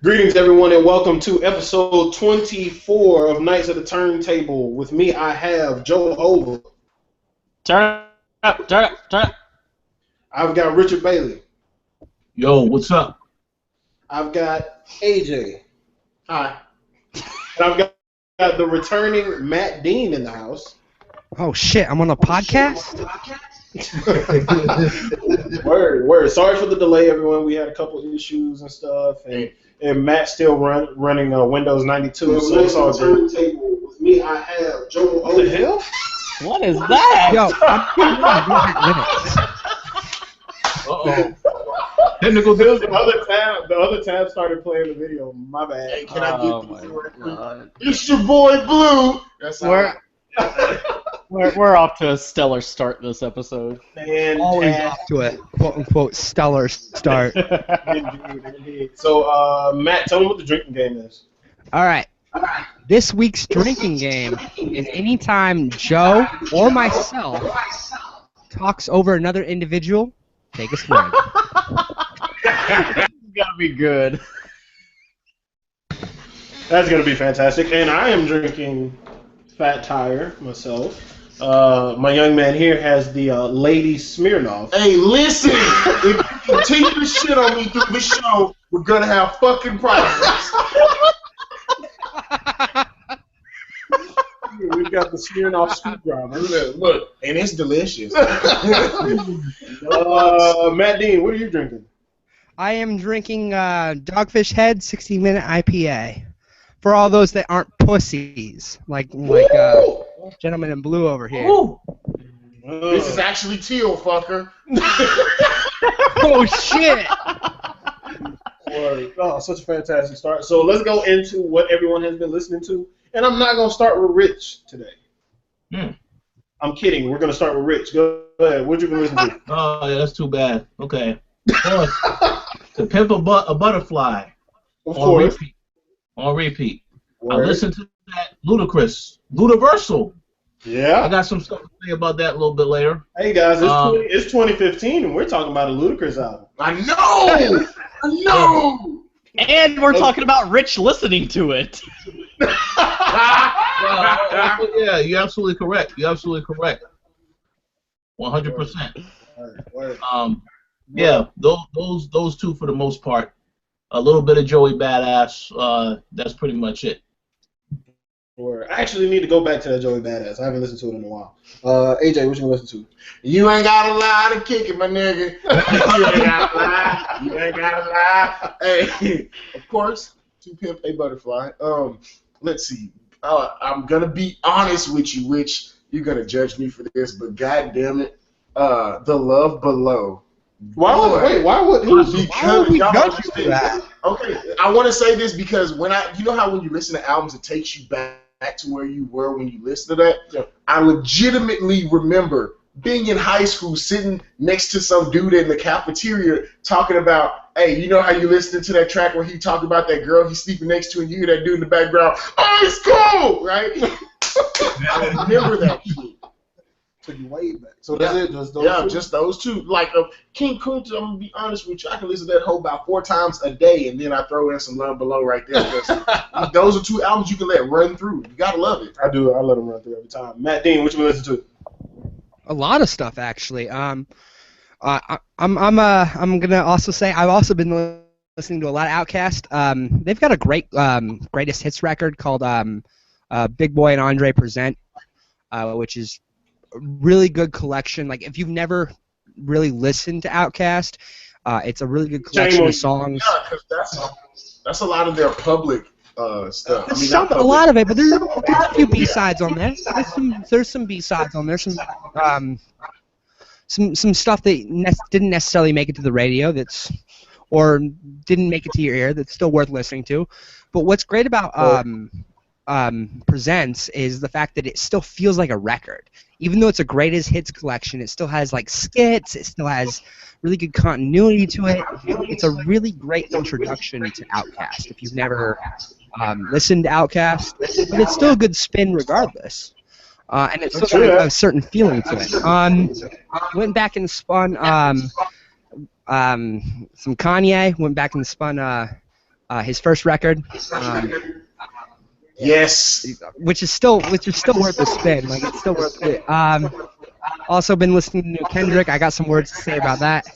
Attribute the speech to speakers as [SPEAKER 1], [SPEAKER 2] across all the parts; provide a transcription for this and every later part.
[SPEAKER 1] Greetings, everyone, and welcome to episode 24 of Knights of the Turntable. With me, I have Joe Over.
[SPEAKER 2] Turn up.
[SPEAKER 1] I've got Richard Bailey.
[SPEAKER 3] Yo, what's up?
[SPEAKER 1] I've got AJ. Hi. And I've got the returning Matt Dean in the house.
[SPEAKER 4] Oh, shit, I'm on a podcast?
[SPEAKER 1] Word. Sorry for the delay, everyone. We had a couple issues and stuff, and Matt's still running Windows 92, so it's all good. With me, I have Joe. What the hell?
[SPEAKER 2] What is that?
[SPEAKER 4] Yo, I'm
[SPEAKER 3] Uh-oh. Technical
[SPEAKER 1] The other tab started playing the video. My bad.
[SPEAKER 5] Hey, can I get these real quick? It's your boy Blue. That's all.
[SPEAKER 2] We're off to a stellar start this episode.
[SPEAKER 4] always off to a quote-unquote stellar start.
[SPEAKER 1] Indeed. So, Matt, tell me what the drinking game is.
[SPEAKER 4] All right. This week's drinking game is anytime Joe or myself talks over another individual, take a swig.
[SPEAKER 2] It's gotta be good.
[SPEAKER 1] That's going to be fantastic. And I am drinking Fat Tire myself. My young man here has the Lady Smirnoff.
[SPEAKER 5] Hey, listen. If you continue to shit on me through the show, we're gonna have fucking problems.
[SPEAKER 1] We've got the Smirnoff screwdriver.
[SPEAKER 5] Look, and it's delicious.
[SPEAKER 1] Matt Dean, what are you drinking?
[SPEAKER 4] I am drinking Dogfish Head 60-minute IPA. For all those that aren't pussies, like gentleman in blue over here.
[SPEAKER 5] This is actually teal, fucker.
[SPEAKER 4] Oh, shit!
[SPEAKER 1] Oh, such a fantastic start. So let's go into what everyone has been listening to. And I'm not going to start with Rich today. I'm kidding. We're going to start with Rich. Go ahead. What you been listening to?
[SPEAKER 3] Oh, yeah, that's too bad. Okay. To Pimp a Butterfly.
[SPEAKER 1] Of course.
[SPEAKER 3] On repeat.
[SPEAKER 1] Word.
[SPEAKER 3] I listened to that Ludiversal.
[SPEAKER 1] Yeah.
[SPEAKER 3] I got some stuff to say about that a little bit later.
[SPEAKER 1] Hey, guys, it's 2015, and we're talking about a Ludacris album.
[SPEAKER 5] I know.
[SPEAKER 2] And we're talking about Rich listening to it.
[SPEAKER 3] Yeah, you're absolutely correct. 100%.
[SPEAKER 1] Word.
[SPEAKER 3] Yeah, those two for the most part. A little bit of Joey Badass. That's pretty much it.
[SPEAKER 1] Word. I actually need to go back to that Joey Badass. I haven't listened to it in a while. AJ, what you gonna listen to?
[SPEAKER 5] You ain't gotta lie to kick it, my nigga. You ain't gotta lie. Hey, of course, To Pimp a Butterfly. Let's see. I'm gonna be honest with you, Rich. You're gonna judge me for this, but god damn it, The Love Below.
[SPEAKER 1] Why would
[SPEAKER 4] we judge you for that?
[SPEAKER 5] Okay, I want to say this because you know how when you listen to albums, it takes you back to where you were when you listened to that?
[SPEAKER 1] Yeah.
[SPEAKER 5] I legitimately remember being in high school, sitting next to some dude in the cafeteria talking about, hey, you know how you listening to that track where he talked about that girl he's sleeping next to and you hear that dude in the background, oh, it's cool, right? I remember that shit.
[SPEAKER 1] Took you way back. So that's it? Just those two?
[SPEAKER 5] Just those two. Like King Kunta, I'm gonna be honest with you, I can listen to that whole about 4 times a day, and then I throw in some Love Below right there. Those are 2 albums you can let run through. You gotta love it.
[SPEAKER 1] I do. I let them run through every time. Matt Dean, what you been listening to?
[SPEAKER 4] A lot of stuff, actually. I'm gonna also say I've also been listening to a lot of Outkast. They've got a great greatest hits record called Big Boy and Andre Present, which is really good collection. Like, if you've never really listened to Outkast, it's a really good collection of songs.
[SPEAKER 5] Yeah, because that's a lot of their public stuff.
[SPEAKER 4] A lot of it, but there's a few B-sides on there. There's some B-sides on there. Some stuff that didn't necessarily make it to the radio or didn't make it to your ear that's still worth listening to. But what's great about Presents is the fact that it still feels like a record. Even though it's a greatest hits collection, it still has like skits, it still has really good continuity to it. It's a really great introduction to Outkast if you've never listened to Outkast, but it's still a good spin regardless. And it's still got a certain feeling to it. Went back and spun Some Kanye. Went back and spun his first record.
[SPEAKER 5] Yes.
[SPEAKER 4] Which is still worth the spin. Like it's still worth it. Also been listening to new Kendrick. I got some words to say about that.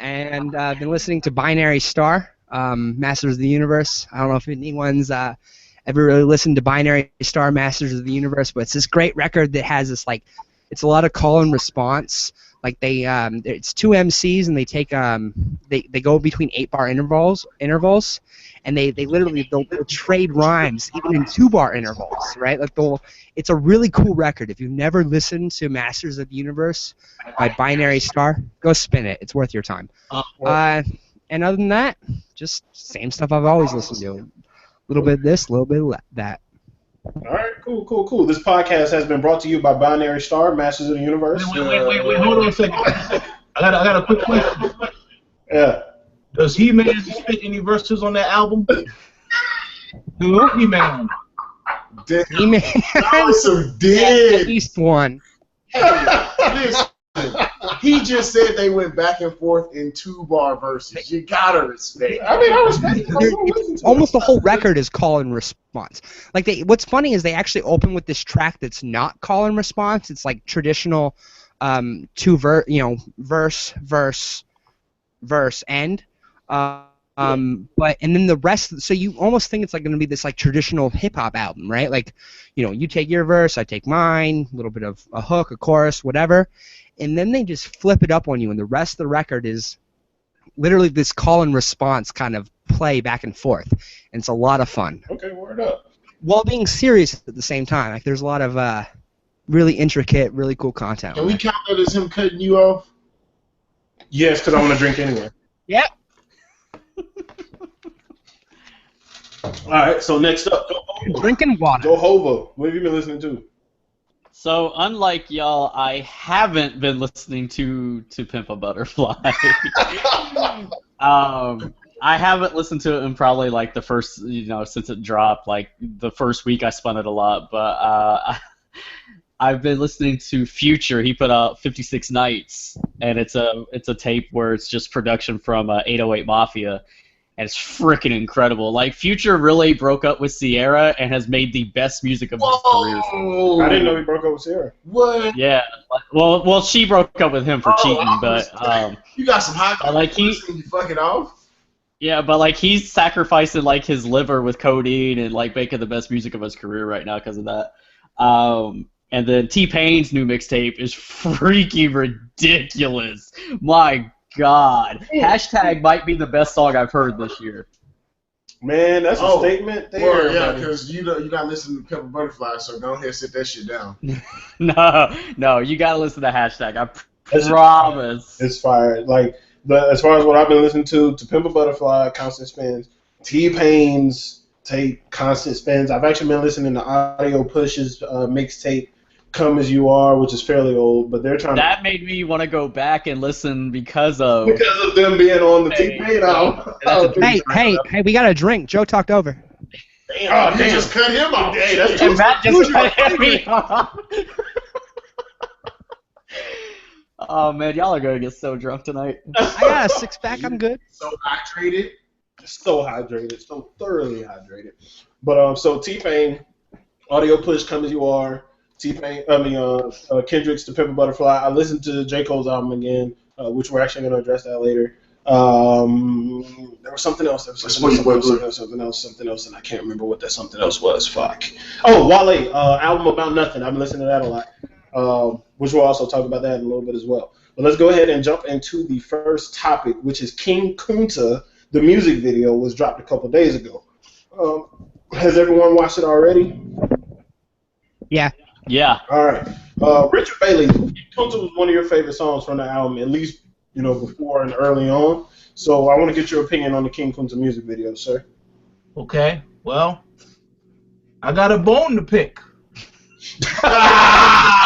[SPEAKER 4] And been listening to Binary Star, Masters of the Universe. I don't know if anyone's ever really listened to Binary Star, Masters of the Universe, but it's this great record that has this like, it's a lot of call and response. Like it's two MCs and they take they go between 8-bar intervals, and they literally they'll trade rhymes even in 2-bar intervals, right? Like it's a really cool record. If you've never listened to Masters of the Universe by Binary Star, go spin it. It's worth your time. And other than that, just same stuff I've always listened to. A little bit of this, a little bit of that.
[SPEAKER 1] All right, cool. This podcast has been brought to you by Binary Star, Masters of the Universe.
[SPEAKER 3] Wait, hold on a second. I got a quick question.
[SPEAKER 1] Yeah.
[SPEAKER 3] Does He-Man spit any verses on that album? Who? He-Man.
[SPEAKER 4] He-Man.
[SPEAKER 5] Some dead.
[SPEAKER 4] At least one.
[SPEAKER 5] Hey, listen. He just said they went back and forth in 2-bar verses. You gotta respect.
[SPEAKER 1] I mean, I respect it.
[SPEAKER 4] Almost the whole record is call and response. Like what's funny is they actually open with this track that's not call and response. It's like traditional, verse, end. But and then the rest. So you almost think it's like going to be this like traditional hip hop album, right? Like, you take your verse, I take mine, a little bit of a hook, a chorus, whatever. And then they just flip it up on you, and the rest of the record is literally this call and response kind of play back and forth, and it's a lot of fun.
[SPEAKER 1] Okay, word up.
[SPEAKER 4] While being serious at the same time, like there's a lot of really intricate, really cool content.
[SPEAKER 5] Can we count that as him cutting you off?
[SPEAKER 1] Yes, because I want to drink anyway.
[SPEAKER 4] Yep.
[SPEAKER 1] All right, so next up,
[SPEAKER 4] Drinking water.
[SPEAKER 1] Jehovah. What have you been listening to?
[SPEAKER 2] So unlike y'all, I haven't been listening to Pimp a Butterfly. I haven't listened to it in probably like the first, since it dropped. Like the first week I spun it a lot, but I've been listening to Future. He put out 56 Nights, and it's a tape where it's just production from 808 Mafia. And it's freaking incredible. Like, Future really broke up with Sierra and has made the best music of his career.
[SPEAKER 1] I didn't know he broke up with Sierra.
[SPEAKER 5] What?
[SPEAKER 2] Yeah. Well, she broke up with him for cheating, but
[SPEAKER 5] you got some high
[SPEAKER 2] like
[SPEAKER 5] you fucking off.
[SPEAKER 2] Yeah, but like he's sacrificing like his liver with codeine and like making the best music of his career right now because of that. And then T-Pain's new mixtape is freaking ridiculous. My God. Hashtag might be the best song I've heard this year.
[SPEAKER 1] Man, that's a statement there.
[SPEAKER 5] Well, yeah, because you're not listening to Pepper Butterfly, so go ahead and sit that shit down.
[SPEAKER 2] No, you gotta listen to Hashtag. I promise.
[SPEAKER 1] It's fire. Like, as far as what I've been listening to Pimp a Butterfly, Constant Spins, T-Pain's tape, Constant Spins. I've actually been listening to Audio Push's mixtape, Come As You Are, which is fairly old, but they're trying
[SPEAKER 2] That made me want to go back and listen because of
[SPEAKER 1] them being on the T-Pain album.
[SPEAKER 4] Hey, we got a drink. Joe talked over.
[SPEAKER 5] Damn, you just cut him off.
[SPEAKER 1] Hey, that's
[SPEAKER 2] and Matt just cut me off. Oh man, y'all are gonna get so drunk tonight.
[SPEAKER 4] I got a 6-pack. I'm good.
[SPEAKER 5] So hydrated.
[SPEAKER 1] So hydrated, so thoroughly hydrated. But so T-Pain, Audio Push, Come As You Are, Kendrick's The Pimp a Butterfly. I listened to J. Cole's album again, which we're actually going to address that later. There was something else. Something else, and I can't remember what that something else was. Fuck. Oh, Wale, album About Nothing. I've been listening to that a lot, which we'll also talk about that in a little bit as well. But let's go ahead and jump into the first topic, which is King Kunta. The music video was dropped a couple days ago. Has everyone watched it already?
[SPEAKER 4] Yeah.
[SPEAKER 2] Yeah.
[SPEAKER 1] All right. Richard Bailey, Kunta was one of your favorite songs from the album, at least before and early on. So I want to get your opinion on the King Kunta music video, sir.
[SPEAKER 3] Okay. Well, I got a bone to pick. I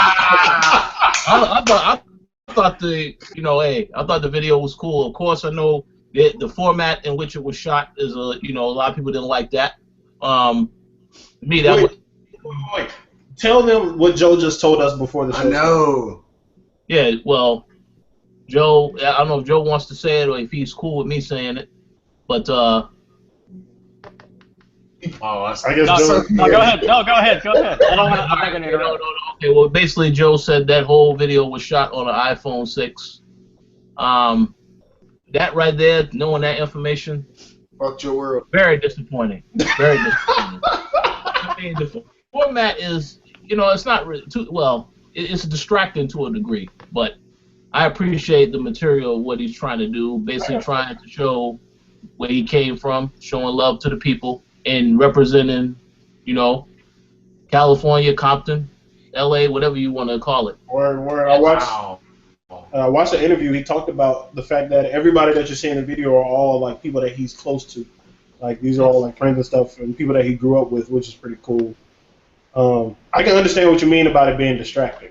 [SPEAKER 3] thought the video was cool. Of course, I know the format in which it was shot is a lot of people didn't like that.
[SPEAKER 1] Wait. Tell them what Joe just told us before the show.
[SPEAKER 5] I know.
[SPEAKER 3] Yeah, well, Joe, I don't know if Joe wants to say it or if he's cool with me saying it, but
[SPEAKER 5] I guess
[SPEAKER 2] No, go ahead. No, go ahead. Go ahead. I'm not going to interrupt.
[SPEAKER 3] No. Okay, well, basically, Joe said that whole video was shot on an iPhone 6. That right there, knowing that information,
[SPEAKER 5] fuck your world.
[SPEAKER 3] very disappointing. Very disappointing. I mean, the format is, it's not really too well. It's distracting to a degree, but I appreciate the material, what he's trying to do, basically trying to show where he came from, showing love to the people, and representing, California, Compton, L.A., whatever you want to call it.
[SPEAKER 1] Where I watched the interview. He talked about the fact that everybody that you see in the video are all like people that he's close to. Like these are all like friends and stuff, and people that he grew up with, which is pretty cool. I can understand what you mean about it being distracting.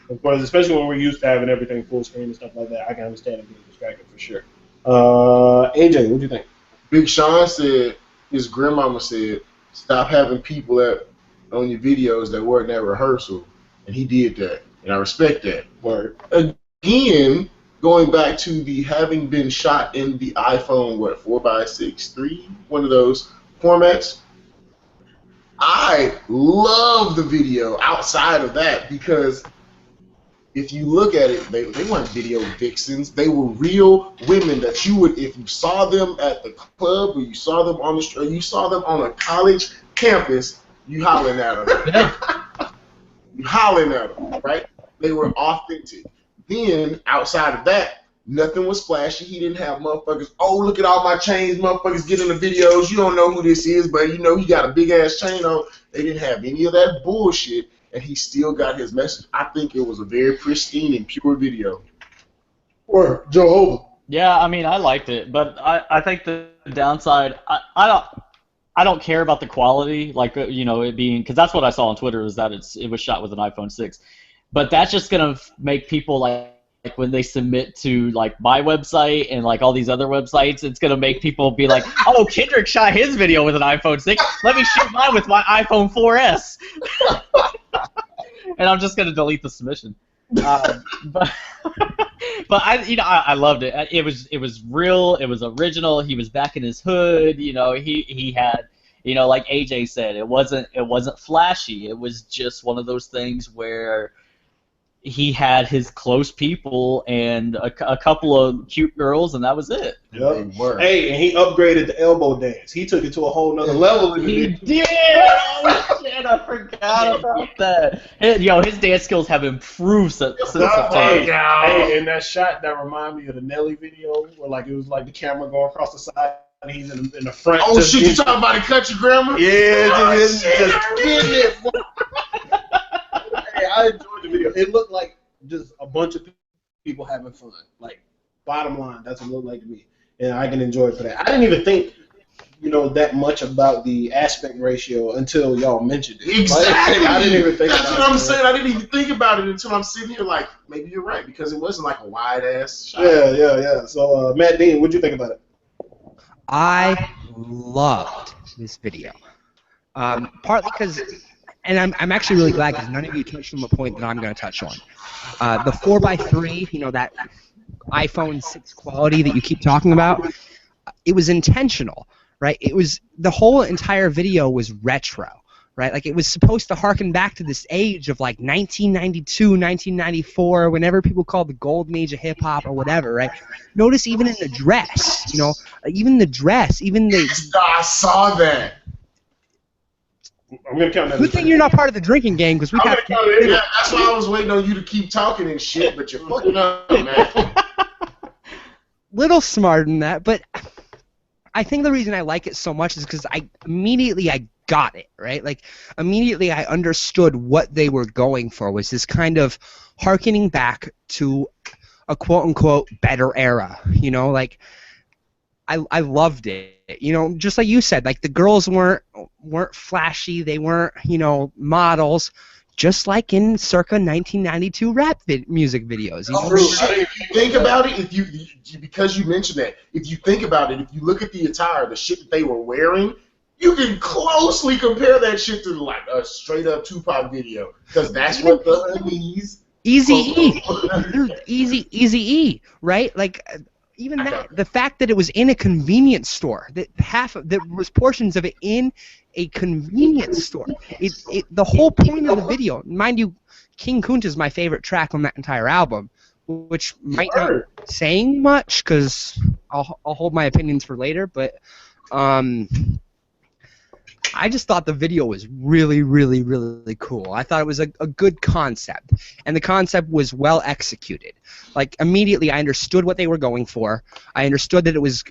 [SPEAKER 1] Of course, especially when we're used to having everything full screen and stuff like that. I can understand it being distracting for sure. AJ, what do you think?
[SPEAKER 5] Big Sean said his grandmama said, "Stop having people on your videos that weren't at rehearsal," and he did that, and I respect that.
[SPEAKER 1] Word.
[SPEAKER 5] Again, going back to the having been shot in the iPhone, 4x6, one of those formats. I love the video outside of that because if you look at it, they weren't video vixens. They were real women that you would, if you saw them at the club or you saw them on the street, or you saw them on a college campus, you hollering at them. You hollering at them, right? They were authentic. Then, outside of that, nothing was flashy. He didn't have motherfuckers, oh, look at all my chains, motherfuckers get in the videos. You don't know who this is, but you know he got a big-ass chain on. They didn't have any of that bullshit, and he still got his message. I think it was a very pristine and pure video.
[SPEAKER 1] Or Jehovah.
[SPEAKER 2] Yeah, I mean, I liked it, but I think the downside, I don't care about the quality, like, it being, because that's what I saw on Twitter, is that it was shot with an iPhone 6. But that's just going to make people, like when they submit to, like, my website and, like, all these other websites, it's going to make people be like, oh, Kendrick shot his video with an iPhone 6. Let me shoot mine with my iPhone 4S. And I'm just going to delete the submission. But I loved it. It was real. It was original. He was back in his hood. He had, like AJ said, it wasn't flashy. It was just one of those things where he had his close people and a couple of cute girls, and that was it.
[SPEAKER 1] Yep. Hey, and he upgraded the elbow dance. He took it to a whole nother level.
[SPEAKER 2] He did. Oh shit! I forgot about that. His dance skills have improved since the time.
[SPEAKER 1] Hey, and that shot that reminded me of the Nelly video, where like it was like the camera going across the side, and he's in the front.
[SPEAKER 5] Oh shit! You talking about the country grandma?
[SPEAKER 1] Yeah, just getting it. Hey, I enjoyed the video. It looked like just a bunch of people having fun. Like, bottom line, that's what it looked like to me. And I can enjoy it for that. I didn't even think, that much about the aspect ratio until y'all mentioned it.
[SPEAKER 5] Exactly.
[SPEAKER 1] I didn't even think
[SPEAKER 5] That's
[SPEAKER 1] about it.
[SPEAKER 5] what I'm saying. I didn't even think about it until I'm sitting here like, maybe you're right, because it wasn't like a wide-ass shot.
[SPEAKER 1] Yeah. So, Matt Dean, what'd you think about it?
[SPEAKER 4] I loved this video. Partly because... And I'm actually really glad because none of you touched on the point that I'm going to touch on. The 4x3, that iPhone 6 quality that you keep talking about, it was intentional, right? It was, the whole entire video was retro, right? Like, it was supposed to harken back to this age of like 1992, 1994, whenever people called the golden age of hip-hop or whatever, right? Notice even in the dress, even the dress, even the...
[SPEAKER 5] I saw that.
[SPEAKER 1] I'm gonna count that.
[SPEAKER 4] Good thing you're not part of the drinking game because we got.
[SPEAKER 5] Yeah, that's why I was waiting on you to keep talking and shit, but you're fucking up, man.
[SPEAKER 4] Little smarter than that, but I think the reason I like it so much is because I got it, right? Like, immediately I understood what they were going for, was this kind of hearkening back to a quote-unquote better era, like, I loved it. Just like you said, like, the girls weren't flashy, they weren't, models, just like in circa 1992 rap music videos.
[SPEAKER 5] If you think about it, because you mentioned that, if you think about it, if you look at the attire, the shit that they were wearing, you can closely compare that shit to like a straight up Tupac video, because that's what the hoodies
[SPEAKER 4] Easy-E. Dude, Easy-E, right? Like, even that, the fact that it was in a convenience store, that there was portions of it in a convenience store. The whole point of the video, mind you, King Kunta is my favorite track on that entire album, which might not saying much because I'll hold my opinions for later, but I just thought the video was really, really, really cool. I thought it was a good concept, and the concept was well executed. Like, immediately I understood what they were going for. I understood that it was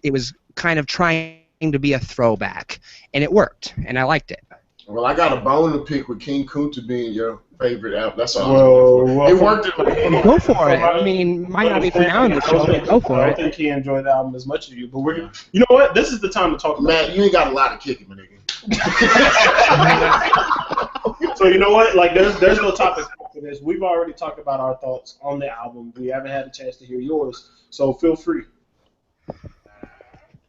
[SPEAKER 4] kind of trying to be a throwback, and it worked, and I liked it.
[SPEAKER 5] Well, I got a bone to pick with King Kunta being your favorite album. That's all. Well, it worked in my head.
[SPEAKER 4] Go for it. I mean, might not be for now in the show, but go for it.
[SPEAKER 1] I don't think he enjoyed the album as much as you, but you know what? This is the time to talk about
[SPEAKER 5] Matt, you ain't got a lot of kicking, my nigga.
[SPEAKER 1] So you know what? Like, there's no topic for this. We've already talked about our thoughts on the album. We haven't had a chance to hear yours, so feel free.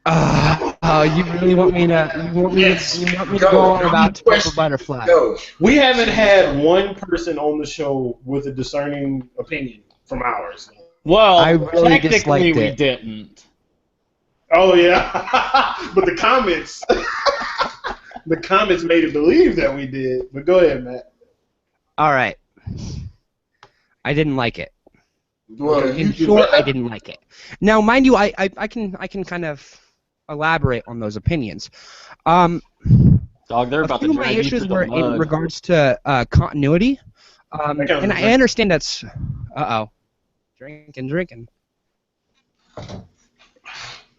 [SPEAKER 4] You really want me to? You want me to go on about To Pimp a Butterfly?
[SPEAKER 5] Go.
[SPEAKER 1] We haven't had one person on the show with a discerning opinion from ours.
[SPEAKER 2] Well,
[SPEAKER 4] I really
[SPEAKER 2] technically we
[SPEAKER 4] disliked it.
[SPEAKER 2] didn't.
[SPEAKER 1] Oh yeah, but the comments made it believe that we did. But go ahead, Matt.
[SPEAKER 4] All right. I didn't like it.
[SPEAKER 5] Well,
[SPEAKER 4] In short, I didn't like it. Now, mind you, I can kind of elaborate on those opinions.
[SPEAKER 2] Dog, they're
[SPEAKER 4] A
[SPEAKER 2] about
[SPEAKER 4] few
[SPEAKER 2] to
[SPEAKER 4] of my
[SPEAKER 2] drag you
[SPEAKER 4] issues
[SPEAKER 2] through the
[SPEAKER 4] were in
[SPEAKER 2] mud.
[SPEAKER 4] regards to continuity, and I understand that's. Drinking.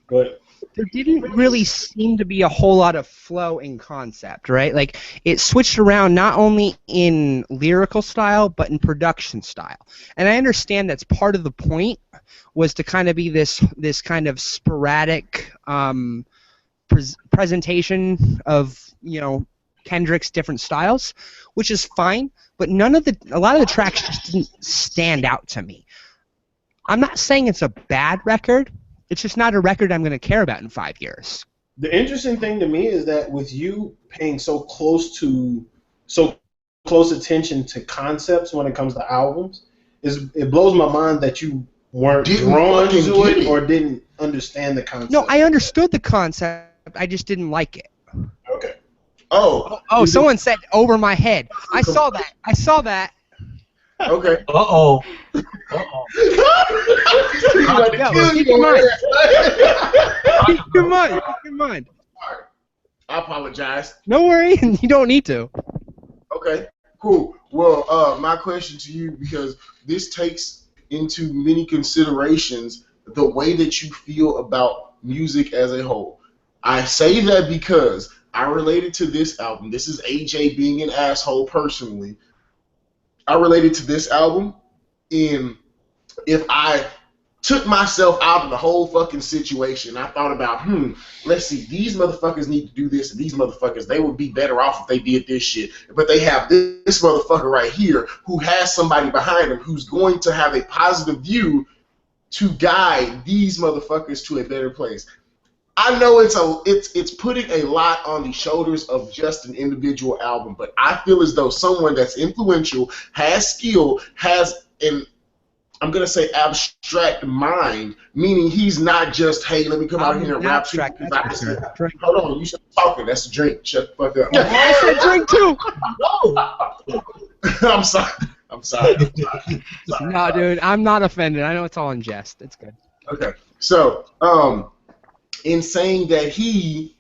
[SPEAKER 1] But
[SPEAKER 4] There didn't really seem to be a whole lot of flow in concept, right? Like, it switched around not only in lyrical style, but in production style. And I understand that's part of the point, was to kind of be this kind of sporadic presentation of, Kendrick's different styles, which is fine, but a lot of the tracks just didn't stand out to me. I'm not saying it's a bad record. It's just not a record I'm going to care about in 5 years.
[SPEAKER 1] the interesting thing to me is that with you paying so close attention to concepts when it comes to albums, it blows my mind that you weren't drawn to it or didn't understand the concept.
[SPEAKER 4] No, I understood the concept. I just didn't like it.
[SPEAKER 1] Okay.
[SPEAKER 4] Oh, someone said over my head. I saw that.
[SPEAKER 5] Okay.
[SPEAKER 3] Uh-oh.
[SPEAKER 4] Keep in mind.
[SPEAKER 5] I apologize.
[SPEAKER 4] No worry, you don't need to.
[SPEAKER 5] Okay, cool. Well, my question to you, because this takes into many considerations the way that you feel about music as a whole. I say that because I related to this album. This is AJ being an asshole personally. I related to this album in if I took myself out of the whole fucking situation. I thought about, let's see, these motherfuckers need to do this, and these motherfuckers, they would be better off if they did this shit. But they have this motherfucker right here who has somebody behind him who's going to have a positive view to guide these motherfuckers to a better place. I know it's putting a lot on the shoulders of just an individual album, but I feel as though someone that's influential, has skill, has an, I'm going to say, abstract mind, meaning he's not just, hey, let me come out here and rap. Hold on, you should be talking. That's a drink. Shut the fuck up.
[SPEAKER 4] I said drink too.
[SPEAKER 5] I'm sorry.
[SPEAKER 4] No, dude, I'm not offended. I know it's all in jest. It's good.
[SPEAKER 5] Okay. So, in saying that he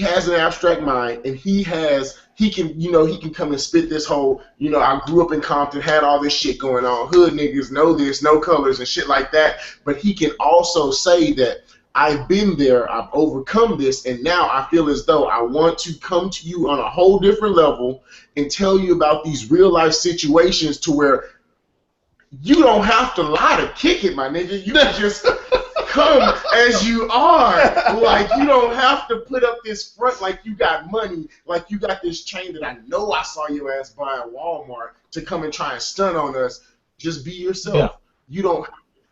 [SPEAKER 5] has an abstract mind and he can come and spit this whole, I grew up in Compton, had all this shit going on, hood niggas know this, no colors and shit like that, but he can also say that I've been there, I've overcome this, and now I feel as though I want to come to you on a whole different level and tell you about these real life situations to where you don't have to lie to kick it, my nigga. You can just come as you are. Like, you don't have to put up this front like you got money, like you got this chain that I know I saw your ass buy at Walmart to come and try and stunt on us. Just be yourself. Yeah. You don't.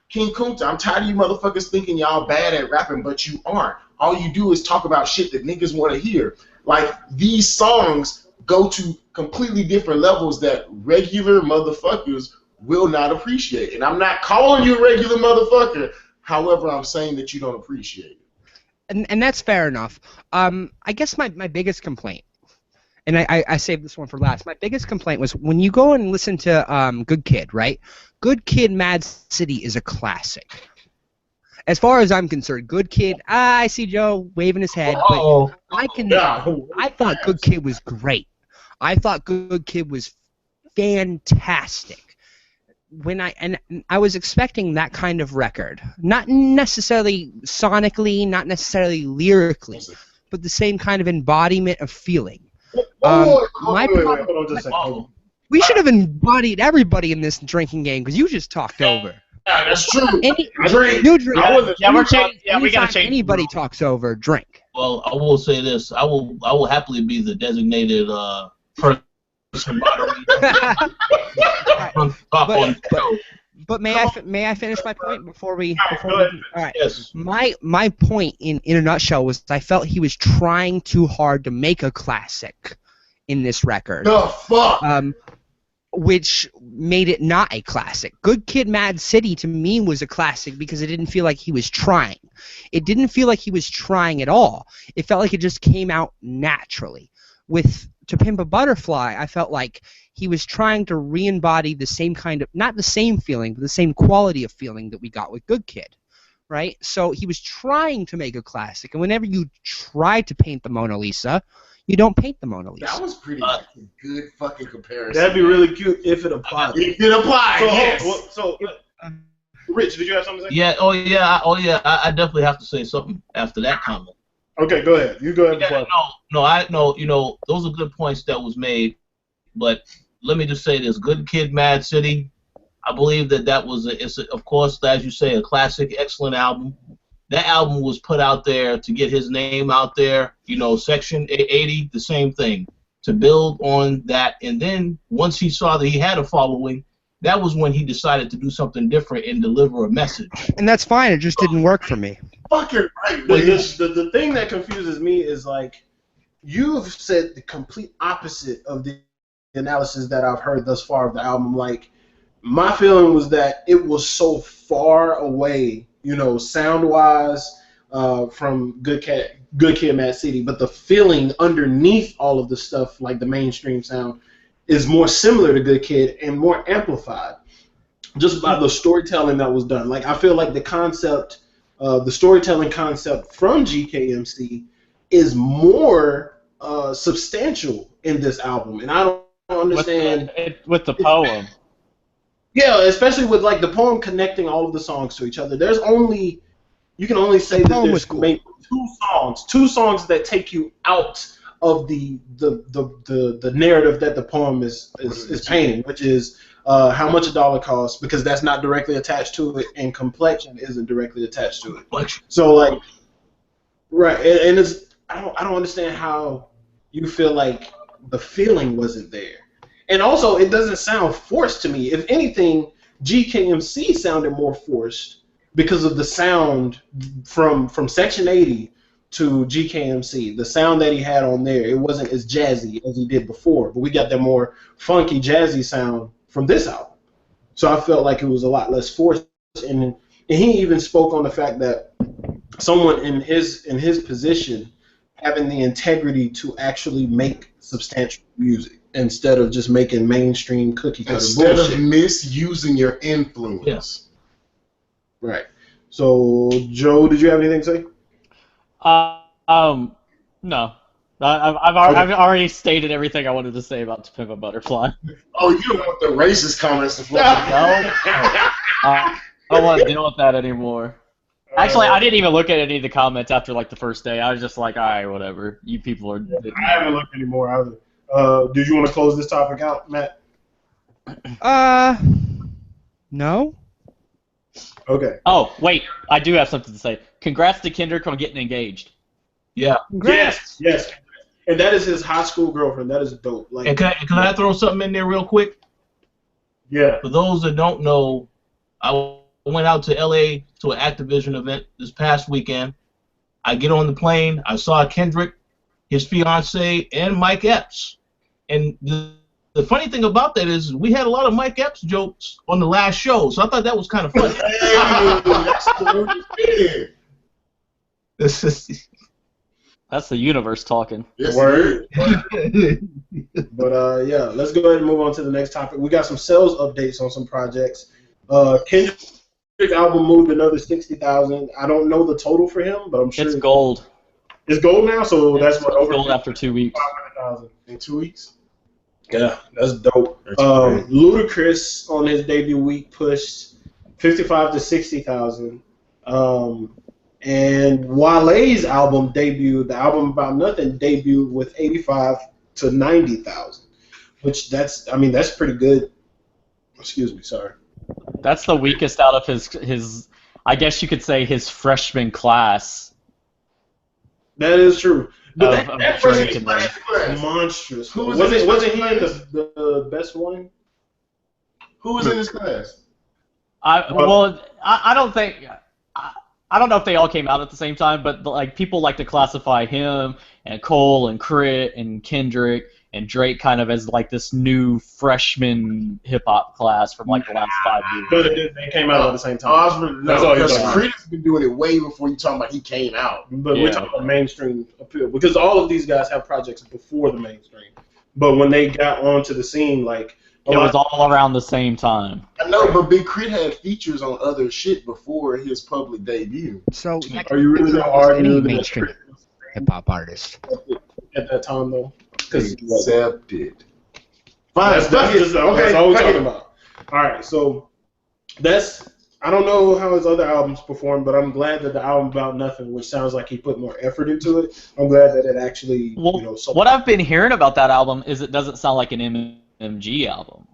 [SPEAKER 5] King Kunta, I'm tired of you motherfuckers thinking y'all bad at rapping, but you aren't. All you do is talk about shit that niggas want to hear. Like, these songs go to completely different levels that regular motherfuckers will not appreciate. And I'm not calling you a regular motherfucker. However, I'm saying that you don't appreciate it.
[SPEAKER 4] And that's fair enough. I guess my biggest complaint, and I saved this one for last. My biggest complaint was when you go and listen to Good Kid, right? Good Kid, Mad City is a classic. As far as I'm concerned, Good Kid. I see Joe waving his head, but I thought Good Kid was great. I thought Good Kid was fantastic. I was expecting that kind of record, not necessarily sonically, not necessarily lyrically, but the same kind of embodiment of feeling. We should have embodied everybody in this drinking game because you just talked over.
[SPEAKER 5] Yeah, that's true.
[SPEAKER 2] We gotta change.
[SPEAKER 4] Anybody talks over, drink.
[SPEAKER 3] Well, I will say this: I will happily be the designated person But
[SPEAKER 4] may I finish my point before we? All right.
[SPEAKER 3] Yes.
[SPEAKER 4] My point in a nutshell was I felt he was trying too hard to make a classic in this record.
[SPEAKER 5] The fuck.
[SPEAKER 4] Which made it not a classic. Good Kid, Mad City to me was a classic because it didn't feel like he was trying. It didn't feel like he was trying at all. It felt like it just came out naturally. With To Pimp a Butterfly, I felt like he was trying to re-embody the same kind of, not the same feeling, but the same quality of feeling that we got with Good Kid, right? So he was trying to make a classic, and whenever you try to paint the Mona Lisa, you don't paint the Mona Lisa.
[SPEAKER 5] That was pretty fucking good fucking comparison.
[SPEAKER 1] That'd be really cute if it applied.
[SPEAKER 5] If it applied,
[SPEAKER 1] So, Rich, did you have something to say?
[SPEAKER 3] Yeah. Oh yeah. I definitely have to say something after that comment.
[SPEAKER 1] Okay, go ahead. You go ahead.
[SPEAKER 3] No. You know, those are good points that was made, but let me just say this: Good Kid, Mad City. I believe that was of course, as you say, a classic, excellent album. That album was put out there to get his name out there. You know, Section 80, the same thing, to build on that. And then once he saw that he had a following, that was when he decided to do something different and deliver a message.
[SPEAKER 4] And that's fine. It just didn't work for me.
[SPEAKER 5] Fucking right.
[SPEAKER 1] The thing that confuses me is, like, you've said the complete opposite of the analysis that I've heard thus far of the album. Like, my feeling was that it was so far away, you know, sound-wise, from Good Kid, Mad City, but the feeling underneath all of the stuff, like the mainstream sound, is more similar to Good Kid and more amplified, just by the storytelling that was done. Like, I feel like the concept, the storytelling concept from GKMC is more substantial in this album, and I don't understand
[SPEAKER 2] with the poem.
[SPEAKER 1] Yeah, especially with, like, the poem connecting all of the songs to each other. You can only say that there's maybe two songs that take you out of the narrative that the poem is painting, which is how much a dollar costs, because that's not directly attached to it, and complexion isn't directly attached to it. So, like, right, and it's I don't understand how you feel like the feeling wasn't there. And also, it doesn't sound forced to me. If anything, GKMC sounded more forced because of the sound from Section 80 to GKMC. The sound that he had on there, it wasn't as jazzy as he did before, but we got that more funky, jazzy sound from this album. So I felt like it was a lot less forced. And he even spoke on the fact that someone in his position having the integrity to actually make substantial music instead of just making mainstream cookie cutter bullshit.
[SPEAKER 5] Instead of misusing your influence.
[SPEAKER 3] Yes.
[SPEAKER 1] Right. So, Joe, did you have anything to say?
[SPEAKER 2] No. I've already stated everything I wanted to say about To Pimp a Butterfly.
[SPEAKER 5] Oh, you don't want the racist comments to fly.
[SPEAKER 2] No. I don't want to deal with that anymore. Actually, I didn't even look at any of the comments after, like, the first day. I was just like, all right, whatever. You people are...
[SPEAKER 1] I haven't looked anymore either. Did you want to close this topic out, Matt?
[SPEAKER 4] No.
[SPEAKER 1] Okay.
[SPEAKER 2] Oh, wait. I do have something to say. Congrats to Kendrick on getting engaged.
[SPEAKER 3] Yeah.
[SPEAKER 1] Yes. And that is his high school girlfriend. That is dope. Like,
[SPEAKER 3] And can I throw something in there real quick?
[SPEAKER 1] Yeah.
[SPEAKER 3] For those that don't know, I went out to L.A. to an Activision event this past weekend. I get on the plane. I saw Kendrick, his fiance, and Mike Epps. And the funny thing about that is we had a lot of Mike Epps jokes on the last show, so I thought that was kind of funny.
[SPEAKER 5] Hey, that's cool. Yeah.
[SPEAKER 3] This is-
[SPEAKER 2] That's the universe talking.
[SPEAKER 5] Yes,
[SPEAKER 1] Word.
[SPEAKER 5] it is.
[SPEAKER 1] But yeah, let's go ahead and move on to the next topic. We got some sales updates on some projects. Kendrick's album moved another 60,000. I don't know the total for him, but I'm sure
[SPEAKER 2] It's gold.
[SPEAKER 1] It's gold now, so that's
[SPEAKER 2] It's
[SPEAKER 1] what over
[SPEAKER 2] gold after 2 weeks.
[SPEAKER 1] 500,000
[SPEAKER 5] In 2 weeks.
[SPEAKER 1] Yeah, that's dope.
[SPEAKER 5] That's great.
[SPEAKER 1] Ludacris on his debut week pushed 55 to 60,000. And Wale's album debuted, the album About Nothing debuted with 85 to 90,000, which that's pretty good. Excuse me, sorry.
[SPEAKER 2] That's the weakest out of his I guess you could say his freshman class.
[SPEAKER 1] That is true. But
[SPEAKER 2] Of
[SPEAKER 1] that
[SPEAKER 2] Drake
[SPEAKER 1] first
[SPEAKER 2] and
[SPEAKER 1] class
[SPEAKER 2] them.
[SPEAKER 1] was monstrous.
[SPEAKER 5] Who was
[SPEAKER 1] Wasn't
[SPEAKER 5] in
[SPEAKER 1] wasn't
[SPEAKER 5] his
[SPEAKER 1] he in
[SPEAKER 5] class?
[SPEAKER 1] the best one?
[SPEAKER 5] Who was in his class?
[SPEAKER 2] I don't think I don't know if they all came out at the same time, but like people like to classify him and Cole and Crit and Kendrick and Drake kind of as like this new freshman hip hop class from like the last 5 years.
[SPEAKER 1] But they came out at the same
[SPEAKER 5] Oh, I was
[SPEAKER 1] time.
[SPEAKER 5] no,
[SPEAKER 1] That's all you're
[SPEAKER 5] because
[SPEAKER 1] talking about.
[SPEAKER 5] Creed has been doing it way before you talking about he came out.
[SPEAKER 1] But
[SPEAKER 2] Yeah.
[SPEAKER 1] we're talking about mainstream appeal because all of these guys have projects before the mainstream. But when they got onto the scene, like
[SPEAKER 2] It was all around the same time.
[SPEAKER 5] I know, but Big Crit had features on other shit before his public debut.
[SPEAKER 4] So
[SPEAKER 1] are you really gonna argue
[SPEAKER 4] any
[SPEAKER 1] that
[SPEAKER 4] mainstream hip hop artist?
[SPEAKER 1] at that time though? Because
[SPEAKER 5] Accepted. Fine,
[SPEAKER 1] that's just all we're talking about. All right, so that's I don't know how his other albums performed, but I'm glad that the album About Nothing, which sounds like he put more effort into it, I'm glad that it actually sold.
[SPEAKER 2] What I've been hearing about that album is it doesn't sound like an MMG album.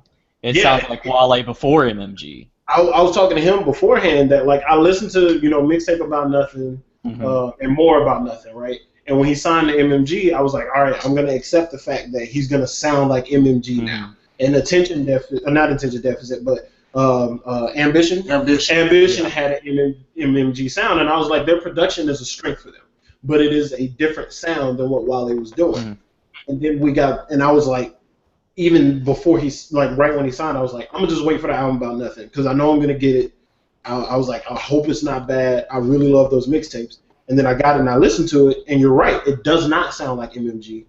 [SPEAKER 2] It sounds like Wale before MMG.
[SPEAKER 1] I was talking to him beforehand that like I listened to mixtape About Nothing and More About Nothing, right? And when he signed to MMG, I was like, all right, I'm gonna accept the fact that he's gonna sound like MMG now. And attention deficit, not attention deficit, but ambition had an MMG sound, and I was like, their production is a strength for them, but it is a different sound than what Wale was doing. And then I was like, even before right when he signed, I was like, I'm gonna just wait for the album About Nothing because I know I'm gonna get it. I was like, I hope it's not bad. I really love those mixtapes. And then I got it and I listened to it, and you're right, it does not sound like MMG.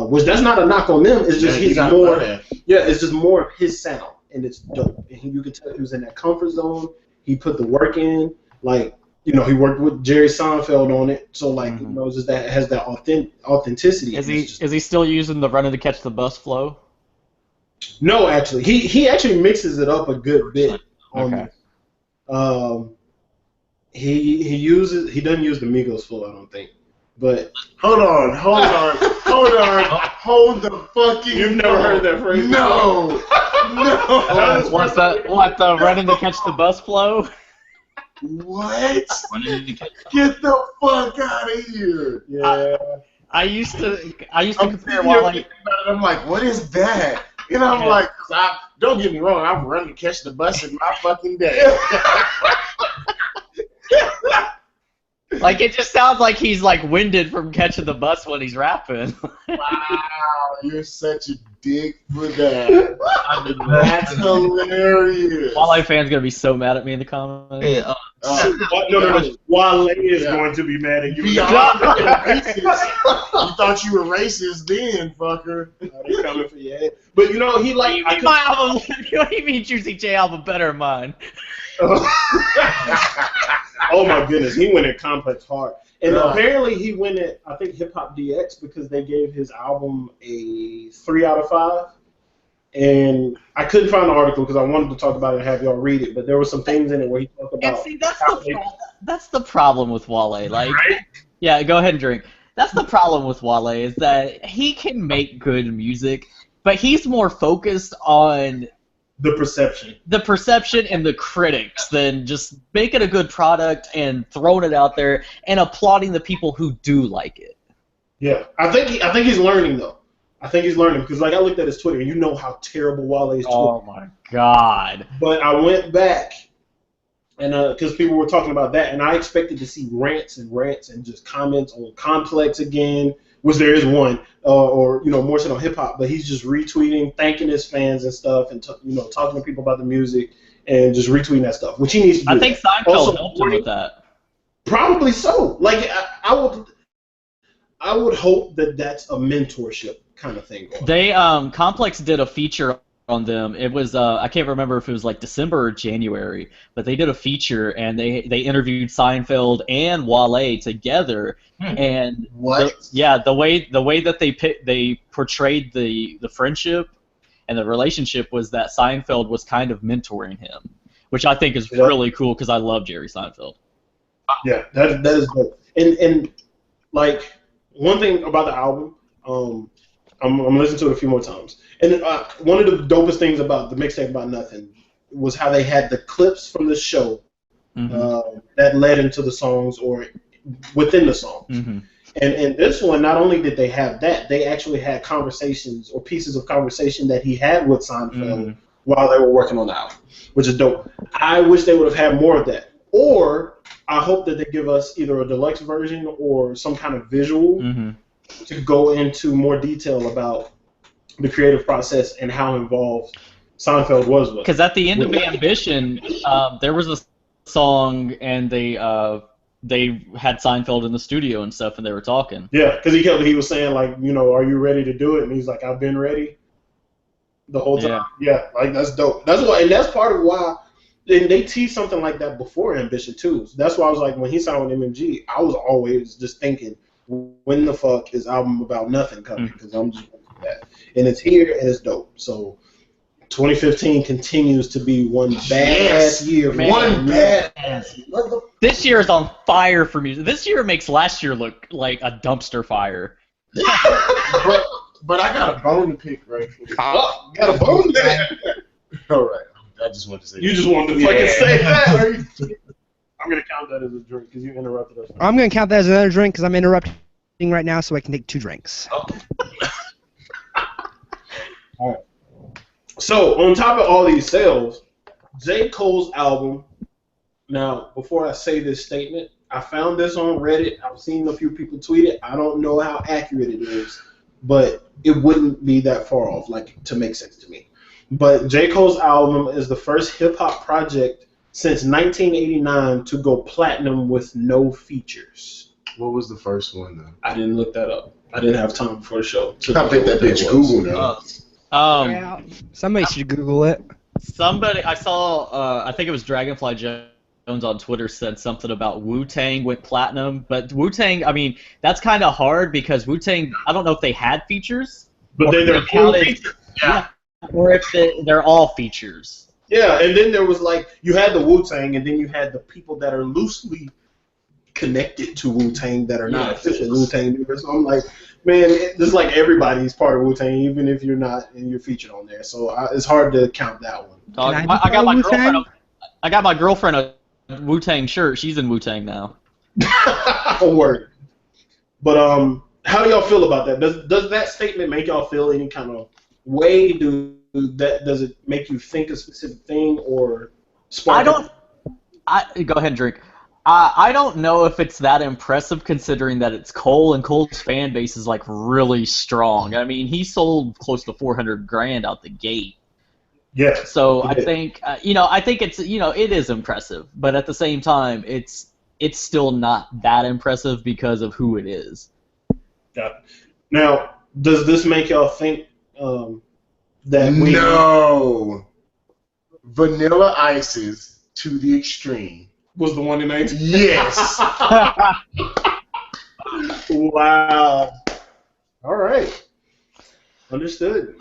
[SPEAKER 1] Which that's not a knock on them. It's just it's just more of his sound, and it's dope. And you can tell he was in that comfort zone. He put the work in, like he worked with Jerry Seinfeld on it, so like it's just that it has that authenticity.
[SPEAKER 2] Is he still using the running to catch the bus flow?
[SPEAKER 1] No, actually, he actually mixes it up a good bit on this. He doesn't use the Migos flow, I don't think. But
[SPEAKER 5] hold the fucking.
[SPEAKER 1] You've never heard that phrase?
[SPEAKER 5] No.
[SPEAKER 2] What's the running to catch the bus flow?
[SPEAKER 5] What? Get the fuck out of here!
[SPEAKER 1] Yeah.
[SPEAKER 2] I used to compare Wale.
[SPEAKER 5] I'm like, what is that? And I'm like, don't get me wrong, I've run to catch the bus in my fucking day.
[SPEAKER 2] Like it just sounds like he's like winded from catching the bus when he's rapping.
[SPEAKER 5] Wow, you're such a dick for that. That's hilarious.
[SPEAKER 2] Wale fans gonna be so mad at me in the comments.
[SPEAKER 3] Hey,
[SPEAKER 1] No. Wale is going to be mad at you.
[SPEAKER 5] Beyond racist. You thought you were racist then, fucker.
[SPEAKER 1] They coming for your head. But he like.
[SPEAKER 2] What do you mean my album? What do you mean Juicy J album better than mine?
[SPEAKER 1] Oh my goodness, he went at Complex hard, and apparently he went at I think Hip Hop DX because they gave his album a 3 out of 5, and I couldn't find the article because I wanted to talk about it and have y'all read it, but there were some things in it where he talked about.
[SPEAKER 2] And see, that's the problem with Wale. Like, yeah, go ahead and drink. That's the problem with Wale is that he can make good music, but he's more focused on
[SPEAKER 1] the perception
[SPEAKER 2] and the critics than just making a good product and throwing it out there and applauding the people who do like it.
[SPEAKER 1] Yeah, I think he's learning though. I think he's learning because like I looked at his Twitter and you know how terrible Wale's Twitter.
[SPEAKER 2] Oh my God!
[SPEAKER 1] But I went back and because people were talking about that and I expected to see rants and just comments on Complex again, which there is one, or more so on hip hop, but he's just retweeting, thanking his fans and stuff, and talking to people about the music and just retweeting that stuff, which he needs to do.
[SPEAKER 2] I think Seinfeld
[SPEAKER 1] also
[SPEAKER 2] helped him with that.
[SPEAKER 1] Probably so. Like I would hope that that's a mentorship kind of thing.
[SPEAKER 2] They Complex did a feature on them. It was I can't remember if it was like December or January, but they did a feature and they interviewed Seinfeld and Wale together. And the way that they portrayed the friendship and the relationship was that Seinfeld was kind of mentoring him, which I think is really cool because I love Jerry Seinfeld.
[SPEAKER 1] Yeah, that is dope. And like one thing about the album, I'm listening to it a few more times. And one of the dopest things about the mixtape About Nothing was how they had the clips from the show that led into the songs or within the songs. And this one, not only did they have that, they actually had conversations or pieces of conversation that he had with Seinfeld while they were working on the album, which is dope. I wish they would have had more of that. Or I hope that they give us either a deluxe version or some kind of visual to go into more detail about the creative process and how involved Seinfeld was with it.
[SPEAKER 2] Because at the end of Ambition, there was a song and they had Seinfeld in the studio and stuff, and they were talking.
[SPEAKER 1] Yeah, because he was saying like, are you ready to do it? And he's like, I've been ready the whole time. Yeah, like that's dope. That's why, and that's part of why. And they teased something like that before Ambition too. So that's why I was like, when he signed with MMG, I was always just thinking, when the fuck is Album About Nothing coming? Because I'm just looking for that, and it's here and it's dope. So 2015 continues to be one badass year.
[SPEAKER 5] One badass.
[SPEAKER 2] This year is on fire for music. This year makes last year look like a dumpster fire.
[SPEAKER 5] but I got a bone to pick right here.
[SPEAKER 1] Oh, got a bone there.
[SPEAKER 5] All right. I just wanted to say
[SPEAKER 1] you just wanted to fucking say that. I'm going to count that as a drink because you interrupted us.
[SPEAKER 4] I'm going to count that as another drink because I'm interrupting right now so I can take 2 drinks.
[SPEAKER 5] Oh.
[SPEAKER 1] All right. So, on top of all these sales, J. Cole's album, now, before I say this statement, I found this on Reddit. I've seen a few people tweet it. I don't know how accurate it is, but it wouldn't be that far off, like, to make sense to me. But J. Cole's album is the first hip-hop project since 1989 to go platinum with no features.
[SPEAKER 5] What was the first one, though?
[SPEAKER 1] I didn't look that up. I didn't have time before the show.
[SPEAKER 5] I think that bitch Google now.
[SPEAKER 4] Yeah, somebody should Google it.
[SPEAKER 2] Somebody, I saw, I think it was Dragonfly Jones on Twitter said something about Wu-Tang went platinum. But Wu-Tang, I mean, that's kind of hard because Wu-Tang, I don't know if they had features.
[SPEAKER 1] But then they're counted features.
[SPEAKER 2] Yeah. Or if they're all features.
[SPEAKER 1] Yeah, and then there was like, you had the Wu-Tang, and then you had the people that are loosely connected to Wu-Tang that are not official Wu-Tang members. So I'm like, man, it's like everybody's part of Wu-Tang, even if you're not and you're featured on there. So it's hard to count that one.
[SPEAKER 2] I got my girlfriend a Wu-Tang shirt. She's in Wu-Tang now.
[SPEAKER 1] Word. But how do y'all feel about that? Does that statement make y'all feel any kind of way? Does it make you think a specific thing or spark?
[SPEAKER 2] Go ahead and drink. I don't know if it's that impressive considering that it's Cole and Cole's fan base is like really strong. I mean, he sold close to 400 grand out the gate.
[SPEAKER 1] Yeah.
[SPEAKER 2] So I think I think it's it is impressive, but at the same time it's still not that impressive because of who it is.
[SPEAKER 1] Got it. Now, does this make y'all think that
[SPEAKER 5] No. Vanilla Ice's To the Extreme
[SPEAKER 1] was the one in 19?
[SPEAKER 5] Yes.
[SPEAKER 1] Wow. All right. Understood.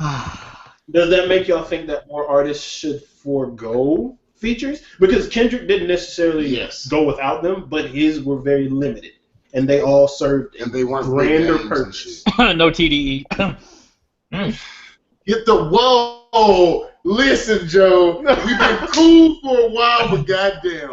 [SPEAKER 1] Does that make y'all think that more artists should forego features? Because Kendrick didn't necessarily go without them, but his were very limited, and they all served
[SPEAKER 5] and they weren't
[SPEAKER 1] grander purpose.
[SPEAKER 2] No TDE.
[SPEAKER 5] Get the whoa. Listen, Joe, we've been cool for a while, but goddamn,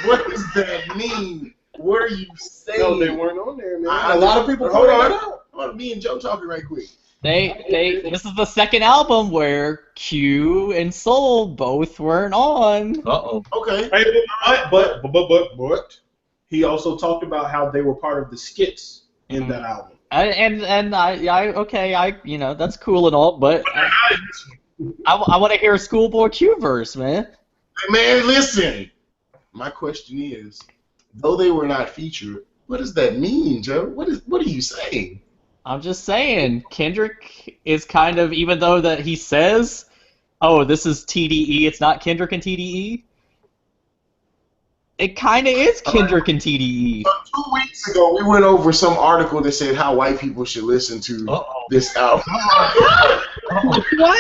[SPEAKER 5] what does that mean? What are you saying?
[SPEAKER 1] No, they weren't on there, man. A lot of people
[SPEAKER 5] hold on. Me and Joe talking right quick.
[SPEAKER 2] This is the second album where Q and Soul both weren't on.
[SPEAKER 5] Okay.
[SPEAKER 1] But he also talked about how they were part of the skits in that album.
[SPEAKER 2] That's cool and all, but I want to hear a Schoolboy Q verse, man.
[SPEAKER 5] Man, listen. My question is, though they were not featured, what does that mean, Joe? What are you saying?
[SPEAKER 2] I'm just saying, Kendrick is kind of, even though that he says, "Oh, this is TDE," it's not Kendrick and TDE. It kind of is Kendrick and TDE.
[SPEAKER 5] 2 weeks ago, we went over some article that said how white people should listen to this album.
[SPEAKER 4] What?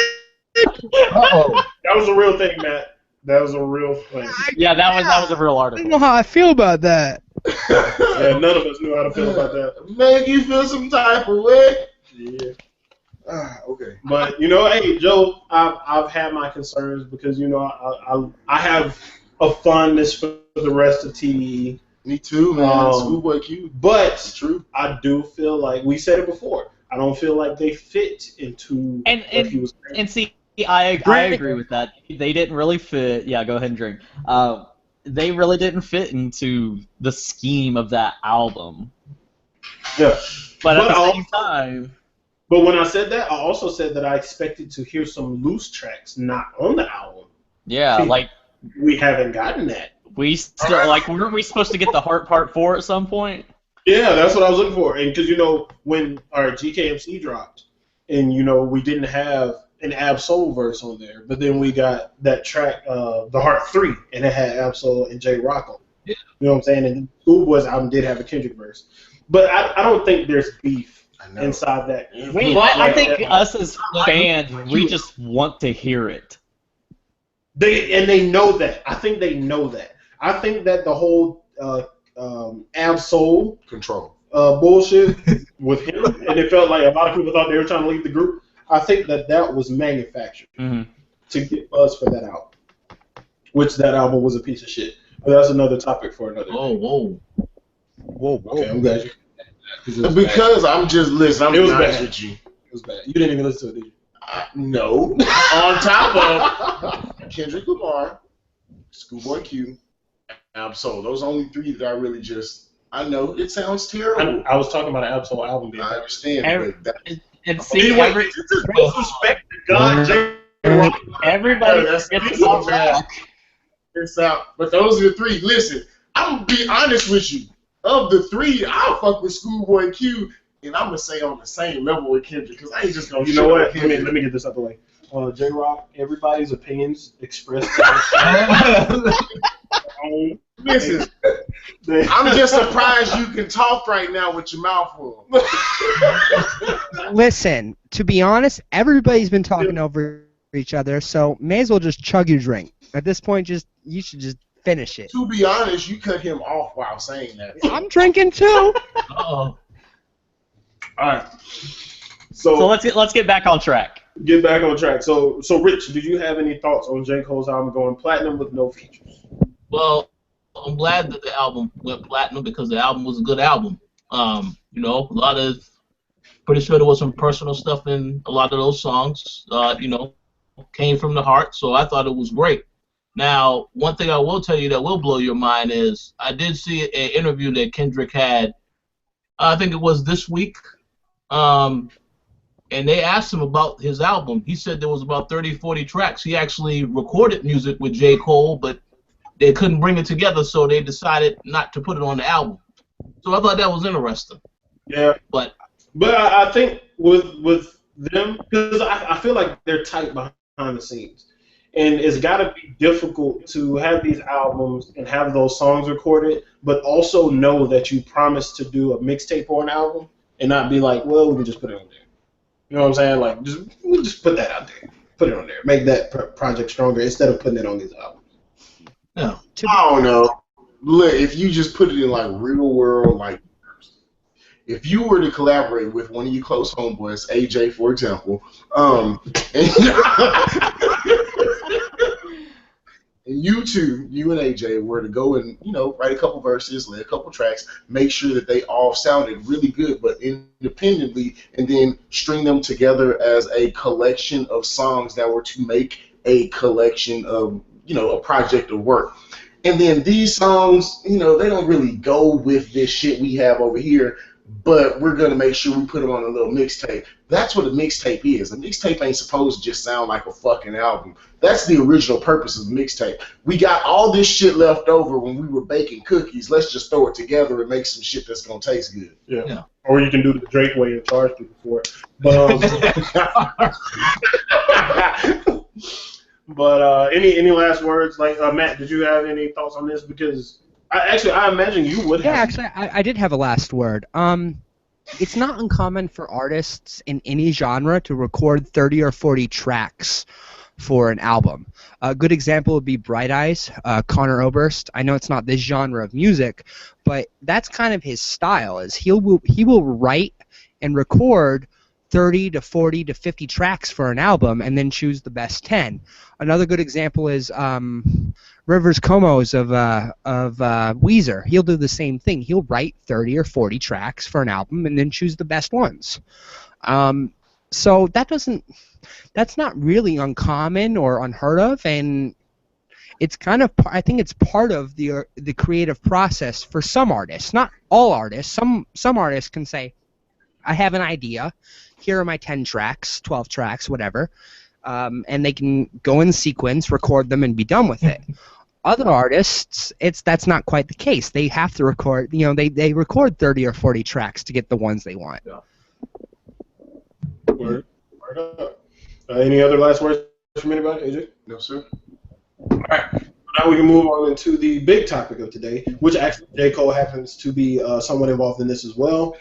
[SPEAKER 1] That was a real thing, Matt. That was a real thing.
[SPEAKER 2] Yeah, that was a real
[SPEAKER 4] I
[SPEAKER 2] article.
[SPEAKER 4] don't know how I feel about that.
[SPEAKER 1] Yeah, none of us knew how to feel about that.
[SPEAKER 5] Make you feel some type of way.
[SPEAKER 1] Yeah.
[SPEAKER 5] Okay.
[SPEAKER 1] But hey, Joe, I've had my concerns because I have a fondness for the rest of TDE.
[SPEAKER 5] Me too, man. Schoolboy Q.
[SPEAKER 1] But
[SPEAKER 5] it's true.
[SPEAKER 1] I do feel like we said it before. I don't feel like they fit into what he was saying.
[SPEAKER 2] And see, I agree with that. They didn't really fit. Yeah, go ahead and drink. They really didn't fit into the scheme of that album.
[SPEAKER 1] Yeah.
[SPEAKER 2] But at the same time.
[SPEAKER 1] But when I said that, I also said that I expected to hear some loose tracks not on the album.
[SPEAKER 2] Yeah, like
[SPEAKER 1] we haven't gotten that.
[SPEAKER 2] We still weren't we supposed to get the Heart Part 4 at some point?
[SPEAKER 1] Yeah, that's what I was looking for. And because when our GKMC dropped, and we didn't have an Ab-Soul verse on there, but then we got that track, The Heart 3, and it had Ab-Soul and J Rock on.
[SPEAKER 3] Yeah.
[SPEAKER 1] You know what I'm saying? And Schoolboy's album did have a Kendrick verse, but I don't think there's beef inside that.
[SPEAKER 2] I think us as fans, we just want to hear it.
[SPEAKER 1] They know that. I think they know that. I think that the whole Ab-Soul
[SPEAKER 5] control
[SPEAKER 1] bullshit with him, and it felt like a lot of people thought they were trying to leave the group. I think that was manufactured to get buzz for that album, which that album was a piece of shit. But that's another topic for another day.
[SPEAKER 3] Whoa.
[SPEAKER 1] Okay, I'm glad you.
[SPEAKER 5] Because I'm just listening. I'm honest with you.
[SPEAKER 1] It was bad. You didn't even listen to it, did you?
[SPEAKER 5] No. On top of Kendrick Lamar, Schoolboy Q, Ab-Soul. Those are only three that I really just. I know it sounds terrible.
[SPEAKER 1] I was talking about an Ab-Soul album.
[SPEAKER 5] I understand, but that.
[SPEAKER 2] And see,
[SPEAKER 1] disrespect to God,
[SPEAKER 2] everybody
[SPEAKER 5] gets
[SPEAKER 2] all back.
[SPEAKER 5] It's out. But those are the three. Listen, I'm gonna be honest with you. Of the three, I'll fuck with Schoolboy Q, and I'm gonna say on the same level with Kendrick, because I ain't just gonna.
[SPEAKER 1] You know what? Let me get this out the way. J Rock, everybody's opinions expressed.
[SPEAKER 5] Listen, I'm just surprised you can talk right now with your mouth full.
[SPEAKER 4] Listen, to be honest, everybody's been talking over each other, so may as well just chug your drink. At this point, you should just finish it.
[SPEAKER 5] To be honest, you cut him off while saying that.
[SPEAKER 4] I'm drinking too.
[SPEAKER 3] Uh-oh.
[SPEAKER 1] All right.
[SPEAKER 2] So let's get back on track.
[SPEAKER 1] Get back on track. So Rich, did you have any thoughts on J. Cole's album going platinum with no features?
[SPEAKER 3] Well, I'm glad that the album went platinum because the album was a good album. A lot of, pretty sure there was some personal stuff in a lot of those songs. Came from the heart, so I thought it was great. Now, one thing I will tell you that will blow your mind is I did see an interview that Kendrick had. I think it was this week. And they asked him about his album. He said there was about 30, 40 tracks. He actually recorded music with J. Cole, but they couldn't bring it together, so they decided not to put it on the album. So I thought that was interesting.
[SPEAKER 1] Yeah.
[SPEAKER 3] But
[SPEAKER 1] I think with them, because I feel like they're tight behind the scenes. And it's got to be difficult to have these albums and have those songs recorded, but also know that you promised to do a mixtape or an album and not be like, well, we can just put it on there. You know what I'm saying? Like, we'll just put that out there. Put it on there. Make that project stronger instead of putting it on these albums.
[SPEAKER 3] no.
[SPEAKER 5] I don't know. Look, if you just put it in like real world, like if you were to collaborate with one of your close homeboys, AJ, for example, and you two, you and AJ, were to go and write a couple verses, lay a couple tracks, make sure that they all sounded really good, but independently, and then string them together as a collection of songs that were to make a collection of a project of work. And then these songs, they don't really go with this shit we have over here, but we're gonna make sure we put them on a little mixtape. That's what a mixtape is. A mixtape ain't supposed to just sound like a fucking album. That's the original purpose of a mixtape. We got all this shit left over when we were baking cookies. Let's just throw it together and make some shit that's gonna taste good.
[SPEAKER 1] Yeah. Or you can do the Drake way and charge people for it. But any last words? Like Matt, did you have any thoughts on this? Because I imagine you would have.
[SPEAKER 4] Yeah, actually, I did have a last word. It's not uncommon for artists in any genre to record 30 or 40 tracks for an album. A good example would be Bright Eyes, Connor Oberst. I know it's not this genre of music, but that's kind of his style. Is he will write and record 30 to 40 to 50 tracks for an album and then choose the best 10. Another good example is Rivers Cuomo's of Weezer. He'll do the same thing. He'll write 30 or 40 tracks for an album and then choose the best ones. So that's not really uncommon or unheard of, and it's kind of, I think it's part of the creative process for some artists. Not all artists. Some artists can say, I have an idea. Here are my 10 tracks, 12 tracks, whatever. And they can go in sequence, record them, and be done with it. Other artists, that's not quite the case. They have to record, they record 30 or 40 tracks to get the ones they want.
[SPEAKER 1] Yeah. Word up. Any other last words from anybody, AJ?
[SPEAKER 5] No, sir.
[SPEAKER 1] All right. Now we can move on into the big topic of today, which actually J. Cole happens to be somewhat involved in this as well.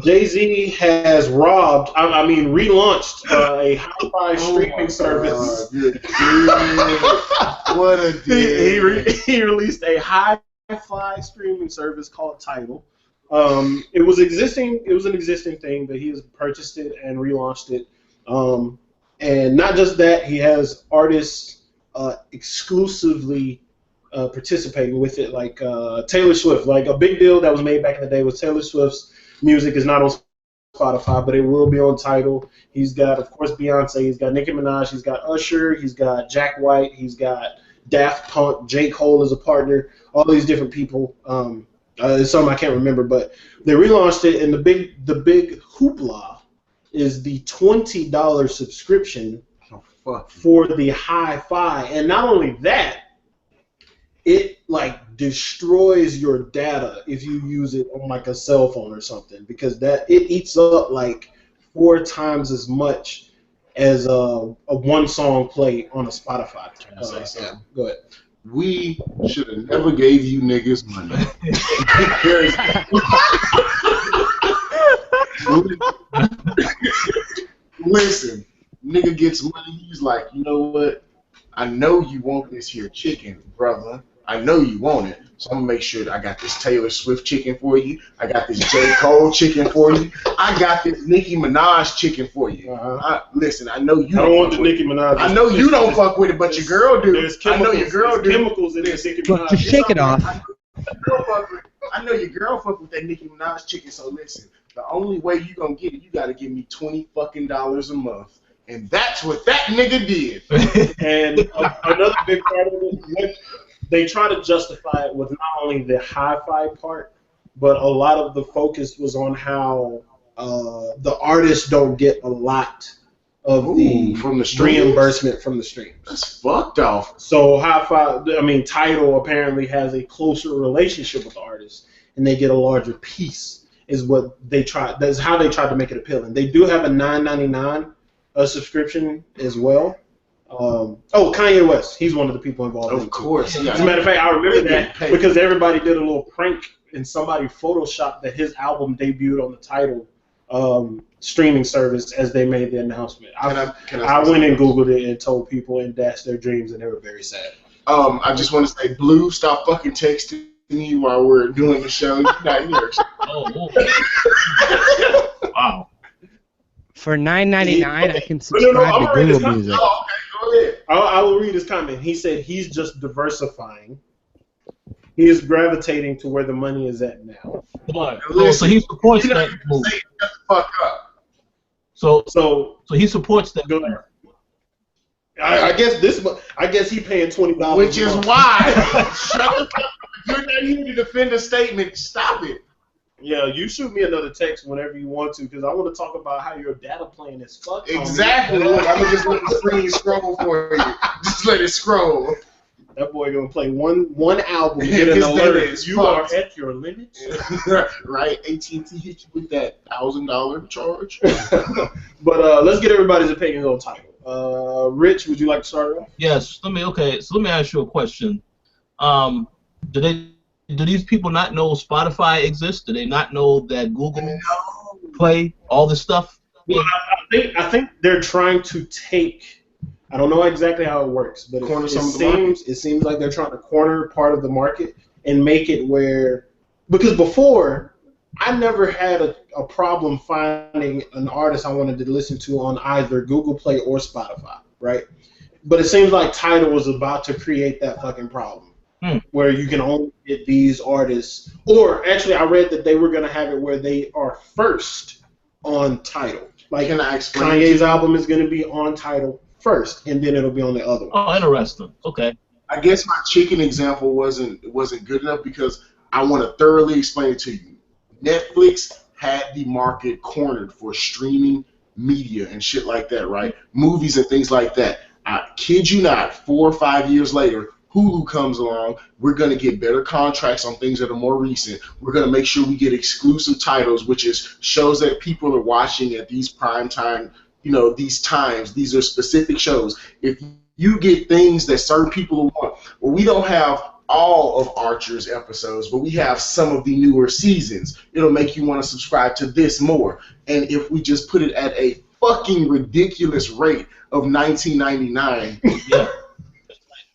[SPEAKER 1] Jay-Z has relaunched a hi-fi streaming service.
[SPEAKER 5] What a deal.
[SPEAKER 1] He released a hi-fi streaming service called Tidal. It was an existing thing, but he has purchased it and relaunched it. And not just that, he has artists exclusively participating with it, like Taylor Swift. Like a big deal that was made back in the day was Taylor Swift's music is not on Spotify, but it will be on Tidal. He's got, of course, Beyonce. He's got Nicki Minaj. He's got Usher. He's got Jack White. He's got Daft Punk. J. Cole is a partner. All these different people. Some I can't remember, but they relaunched it, and the big hoopla is the $20 subscription for the hi-fi. And not only that, it destroys your data if you use it on like a cell phone or something, because it eats up like 4 times as much as a one song play on a Spotify. Go ahead.
[SPEAKER 5] We should have never gave you niggas money. Listen, nigga gets money, he's like, you know what? I know you want this here chicken, brother. I know you want it. So I'm going to make sure that I got this Taylor Swift chicken for you. I got this J. Cole chicken for you. I got this Nicki Minaj chicken for you. Listen, I know you
[SPEAKER 1] don't want the Nicki Minaj.
[SPEAKER 5] I know you don't fuck with it, but your girl do.
[SPEAKER 1] I know your girl do. Chemicals in this Nicki Minaj.
[SPEAKER 4] Just shake it off.
[SPEAKER 5] I know your girl fuck with that Nicki Minaj chicken, so listen. The only way you gonna get it, you gotta give me $20 a month. And that's what that nigga did.
[SPEAKER 1] And another big part of it, they try to justify it with not only the hi-fi part, but a lot of the focus was on how the artists don't get a lot of
[SPEAKER 5] from the
[SPEAKER 1] reimbursement from the streams.
[SPEAKER 5] That's fucked off.
[SPEAKER 1] So Tidal apparently has a closer relationship with the artists, and they get a larger piece. Is what they try. That's how they tried to make it appealing. They do have a $9.99 subscription as well. Kanye West. He's one of the people involved.
[SPEAKER 5] Of course.
[SPEAKER 1] As a matter of fact, I remember that because everybody did a little prank and somebody photoshopped that his album debuted on the Tidal streaming service as they made the announcement. I went and Googled it and told people and dashed their dreams, and they were very sad.
[SPEAKER 5] I just want to say, Blue, stop fucking texting me while we're doing the show. You're not here.
[SPEAKER 3] Wow.
[SPEAKER 4] For $9.99, I can subscribe to Google Music.
[SPEAKER 5] Oh, okay, go ahead.
[SPEAKER 1] I will read his comment. He said he's just diversifying. He is gravitating to where the money is at now.
[SPEAKER 3] So he supports that move.
[SPEAKER 5] Shut the fuck up.
[SPEAKER 3] So he supports that.
[SPEAKER 1] Go there. I guess he paying $20.
[SPEAKER 5] Which is why. Shut the fuck up. You're not here to defend a statement. Stop it.
[SPEAKER 1] Yeah, you shoot me another text whenever you want to, because I want to talk about how your data plan is fucked.
[SPEAKER 5] Exactly. Look, I'm gonna just let the screen scroll for you. Just let it scroll.
[SPEAKER 1] That boy gonna play one album and get an
[SPEAKER 5] His
[SPEAKER 1] alert.
[SPEAKER 5] data is
[SPEAKER 1] You
[SPEAKER 5] fucked.
[SPEAKER 1] are at your limits.
[SPEAKER 5] Right? AT&T hit you with that $1,000 charge.
[SPEAKER 1] But let's get everybody's opinions on Tidal. Rich, would you like to start off?
[SPEAKER 3] Yes. So let me ask you a question. Do these people not know Spotify exists? Do they not know that Google Play, all this stuff?
[SPEAKER 1] Well, I think they're trying to take. I don't know exactly how it works, but it seems like they're trying to corner part of the market and make it where, because before I never had a problem finding an artist I wanted to listen to on either Google Play or Spotify, right? But it seems like Tidal was about to create that fucking problem. Where you can only get these artists, or actually, I read that they were gonna have it where they are first on Tidal. Like,
[SPEAKER 5] Can I explain
[SPEAKER 1] Kanye's album is gonna be on Tidal first, and then it'll be on the other one.
[SPEAKER 3] Oh, interesting. Okay.
[SPEAKER 5] I guess my chicken example wasn't good enough because I want to thoroughly explain it to you. Netflix had the market cornered for streaming media and shit like that, right? Movies and things like that. I kid you not, 4 or 5 years later, Hulu comes along. We're going to get better contracts on things that are more recent. We're going to make sure we get exclusive titles, which is shows that people are watching at these prime time, these times. These are specific shows. If you get things that certain people want, well, we don't have all of Archer's episodes, but we have some of the newer seasons. It'll make you want to subscribe to this more. And if we just put it at a fucking ridiculous rate of $19.99, yeah,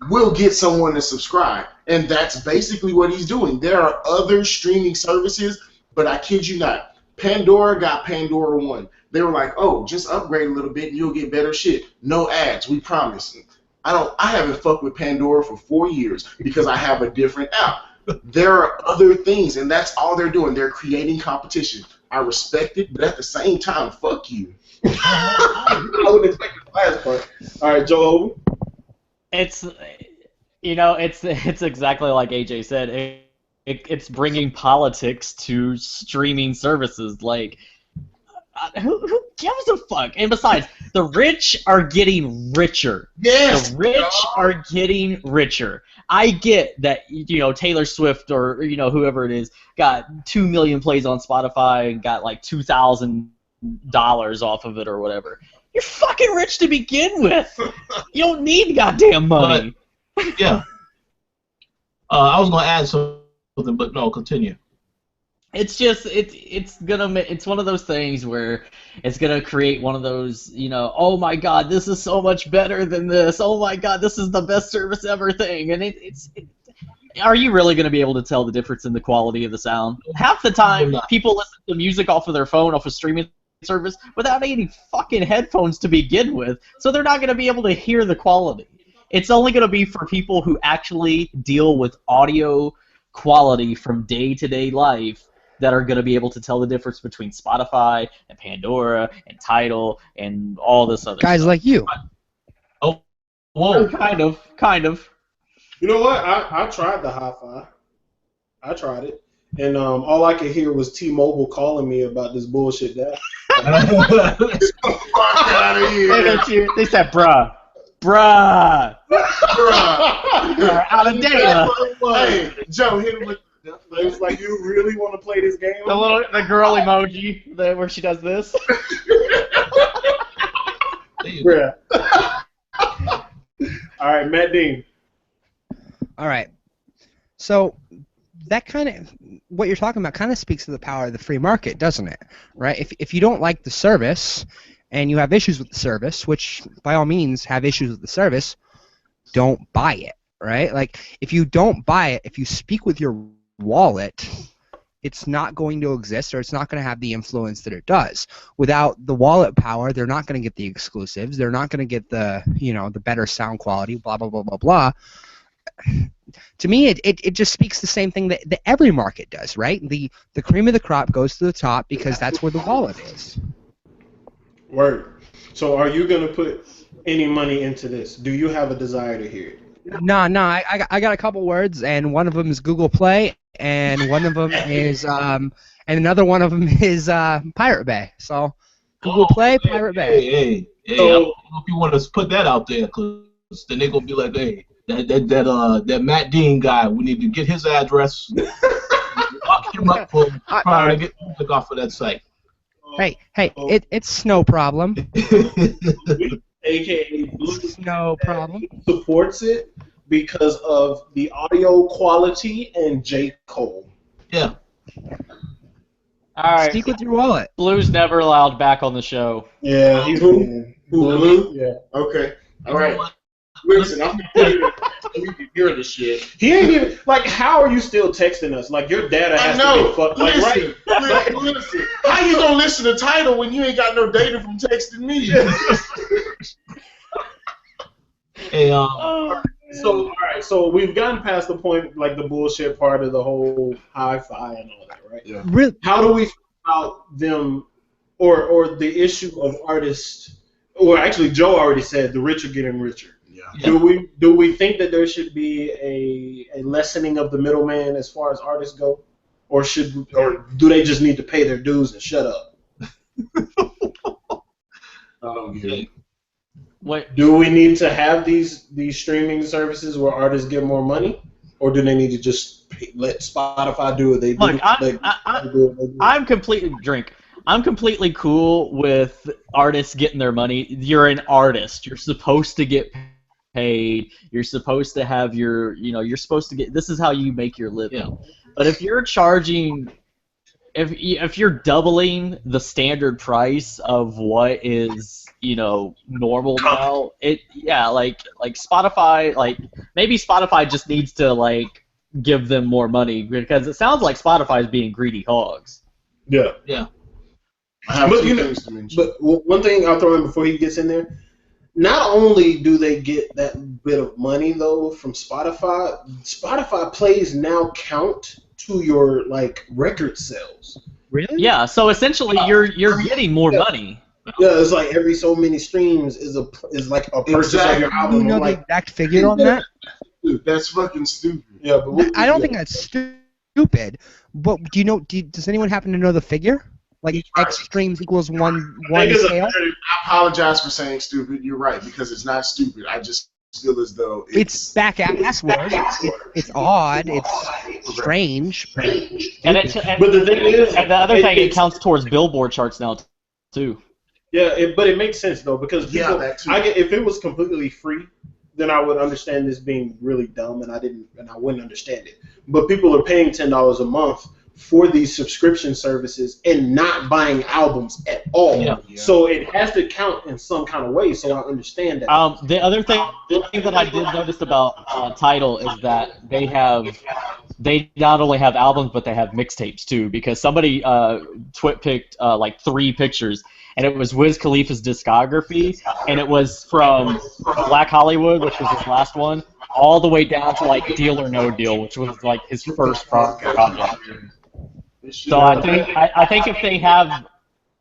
[SPEAKER 5] we'll get someone to subscribe. And that's basically what he's doing. There are other streaming services, but I kid you not, Pandora got Pandora One. They were like, oh, just upgrade a little bit and you'll get better shit. No ads, we promise. I haven't fucked with Pandora for 4 years because I have a different app. There are other things, and that's all they're doing. They're creating competition. I respect it, but at the same time, fuck you.
[SPEAKER 1] I wouldn't expect the last part. All right, Joe.
[SPEAKER 2] It's exactly like AJ said. It's bringing politics to streaming services. Like, who gives a fuck? And besides, the rich are getting richer.
[SPEAKER 5] Yes.
[SPEAKER 2] The rich are getting richer. I get that, Taylor Swift or, whoever it is got 2 million plays on Spotify and got like $2,000 off of it or whatever. You're fucking rich to begin with. You don't need goddamn money.
[SPEAKER 3] Yeah. I was gonna add something, but no, continue.
[SPEAKER 2] It's just it's one of those things where it's gonna create one of those, oh my god, this is so much better than this. Oh my god, this is the best service ever thing. And are you really gonna be able to tell the difference in the quality of the sound? Half the time, people listen to music off of their phone, off a streaming service, without any fucking headphones to begin with, so they're not gonna be able to hear the quality. It's only gonna be for people who actually deal with audio quality from day-to-day life that are going to be able to tell the difference between Spotify and Pandora and Tidal and all this other
[SPEAKER 4] guys
[SPEAKER 2] stuff.
[SPEAKER 4] like you.
[SPEAKER 3] Oh, whoa.
[SPEAKER 2] Kind of.
[SPEAKER 1] You know what? I tried the hi-fi. I tried it. And all I could hear was T-Mobile calling me about this bullshit there.
[SPEAKER 5] Fuck out of here.
[SPEAKER 2] They said, bruh. You're out of data.
[SPEAKER 5] Hey, Joe, hit him with.
[SPEAKER 1] It was like, you really want to play this game?
[SPEAKER 2] The girl emoji where she does this.
[SPEAKER 1] Bruh. All right, Matt Dean.
[SPEAKER 4] All right. So that kind of, what you're talking about kind of speaks to the power of the free market, doesn't it? Right? If you don't like the service and you have issues with the service, which by all means have issues with the service, don't buy it, right? Like, if you don't buy it, if you speak with your wallet, it's not going to exist, or it's not going to have the influence that it does. Without the wallet power, they're not going to get the exclusives. They're not going to get the, the better sound quality, blah, blah, blah, blah, blah. To me, it just speaks the same thing that every market does, right? The cream of the crop goes to the top because that's where the wallet is.
[SPEAKER 1] Word. So are you going to put any money into this? Do you have a desire to hear it?
[SPEAKER 4] No, I got a couple words, and one of them is Google Play, and one of them is and another one of them is Pirate Bay. So Google Play, Pirate Bay.
[SPEAKER 3] Hey, I don't know if you want to put that out there, because then they're gonna be like, hey, that Matt Dean guy, we need to get his address, lock him up for trying to get music off of that site.
[SPEAKER 4] Hey, it's no problem.
[SPEAKER 1] AKA Bluetooth,
[SPEAKER 4] No problem.
[SPEAKER 1] supports it because of the audio quality and J. Cole.
[SPEAKER 3] Yeah.
[SPEAKER 2] All right.
[SPEAKER 4] Speak with your wallet.
[SPEAKER 2] Blue's never allowed back on the show.
[SPEAKER 1] Yeah, he's
[SPEAKER 5] Blue?
[SPEAKER 1] Yeah.
[SPEAKER 5] Okay. All right. Listen, I'm gonna hear this shit.
[SPEAKER 1] He ain't even like. How are you still texting us? Like your data has to be fucked. Like,
[SPEAKER 5] Listen,
[SPEAKER 1] right?
[SPEAKER 5] listen. How you gonna listen to Tidal when you ain't got no data from texting me?
[SPEAKER 3] Hey,
[SPEAKER 1] So all right. So we've gotten past the point, like the bullshit part of the whole hi-fi and all that, right?
[SPEAKER 5] Yeah.
[SPEAKER 4] Really?
[SPEAKER 1] How do we feel about them, or the issue of artists? Or actually, Joe already said the rich are getting richer.
[SPEAKER 5] Yeah.
[SPEAKER 1] Do we think that there should be a lessening of the middleman as far as artists go, or do they just need to pay their dues and shut up?
[SPEAKER 5] I don't get it.
[SPEAKER 2] What?
[SPEAKER 1] Do we need to have these streaming services where artists get more money, or do they need to just let Spotify do it?
[SPEAKER 2] Look, I'm completely cool with artists getting their money. You're an artist. You're supposed to get paid. You're supposed to have you're supposed to get, this is how you make your living.
[SPEAKER 3] Yeah.
[SPEAKER 2] But if you're charging, if you're doubling the standard price of what is, normal now, like Spotify, like maybe Spotify just needs to like give them more money, because it sounds like Spotify is being greedy hogs.
[SPEAKER 1] Yeah.
[SPEAKER 3] Yeah.
[SPEAKER 5] I have
[SPEAKER 1] But,
[SPEAKER 5] two things to mention.
[SPEAKER 1] But one thing I'll throw in before he gets in there, not only do they get that bit of money though from Spotify plays now count to your like record sales.
[SPEAKER 4] Really?
[SPEAKER 2] Yeah, so essentially you're getting more money.
[SPEAKER 1] Yeah, it's like every so many streams is like a purchase of your
[SPEAKER 4] Do
[SPEAKER 1] album.
[SPEAKER 4] you know the
[SPEAKER 1] Like,
[SPEAKER 4] exact figure on that?
[SPEAKER 5] Dude, that's fucking stupid.
[SPEAKER 1] yeah, but
[SPEAKER 4] I don't think that's stupid. But do you know? Does anyone happen to know the figure? Like X streams equals one scale?
[SPEAKER 5] I apologize for saying stupid. You're right, because it's not stupid. I just feel as though
[SPEAKER 4] It's back ass word. It's odd. It's strange.
[SPEAKER 1] But the thing is,
[SPEAKER 2] and the other thing, it counts towards Billboard charts now too.
[SPEAKER 1] Yeah, but it makes sense though, because people,
[SPEAKER 5] that too.
[SPEAKER 1] if it was completely free, then I would understand this being really dumb, and I wouldn't understand it. But people are paying $10 a month for these subscription services and not buying albums at all.
[SPEAKER 3] Yeah.
[SPEAKER 1] So it has to count in some kind of way. So I understand that.
[SPEAKER 2] The other thing that I did notice about Tidal is that they not only have albums, but they have mixtapes too, because somebody picked like 3 pictures, and it was Wiz Khalifa's discography, and it was from Black Hollywood, which was his last one, all the way down to like Deal or No Deal, which was like his first project. So I think if they have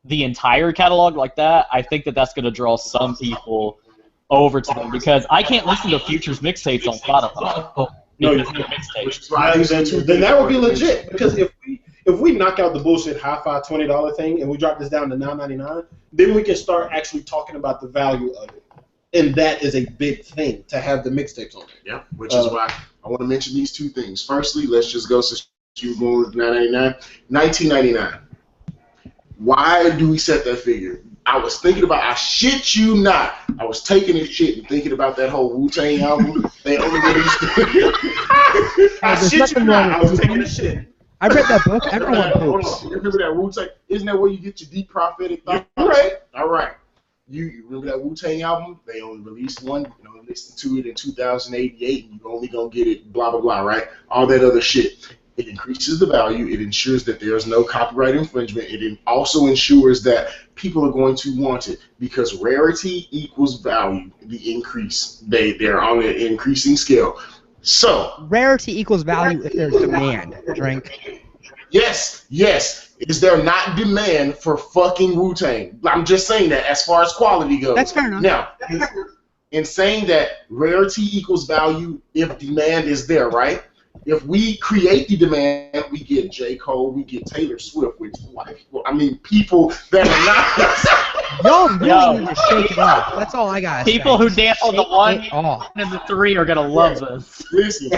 [SPEAKER 2] the entire catalog like that, I think that's going to draw some people over to them, because I can't listen to Future's mixtapes on Spotify.
[SPEAKER 1] No,
[SPEAKER 2] Because they're mixtapes.
[SPEAKER 1] then that would be legit, because if we knock out the bullshit hi-fi $20 thing and we drop this down to $9.99, then we can start actually talking about the value of it, and that is a big thing to have the mixtapes on it.
[SPEAKER 5] Yeah, which is why I want to mention these 2 things. Firstly, let's just go to you going with $9.99. $19.99. Why do we set that figure? I was thinking about, I shit you not, I was taking this shit and thinking about that whole Wu-Tang album. They only released I shit you not, I was taking this shit.
[SPEAKER 4] I read that book. Everyone poops.
[SPEAKER 5] You remember that Wu-Tang? Isn't that where you get your deep prophetic thoughts? All right. You remember that Wu-Tang album? They only released one. You only listened to it in 2088, and you only gonna get it, blah, blah, blah, right? All that other shit. It increases the value. It ensures that there's no copyright infringement. It also ensures that people are going to want it, because rarity equals value. The increase. They're on an increasing scale. So
[SPEAKER 4] Rarity equals value if there's demand. Drink.
[SPEAKER 5] yes. Is there not demand for fucking Wu-Tang? I'm just saying that as far as quality goes.
[SPEAKER 4] That's fair enough.
[SPEAKER 5] Now, in saying that rarity equals value if demand is there, right? If we create the demand, we get J. Cole, we get Taylor Swift, which people that are not.
[SPEAKER 4] Y'all really need to shake it off. That's all I got.
[SPEAKER 2] People who dance on the
[SPEAKER 4] Shake
[SPEAKER 2] one
[SPEAKER 4] it off.
[SPEAKER 2] and the three are gonna love this.
[SPEAKER 5] Listen,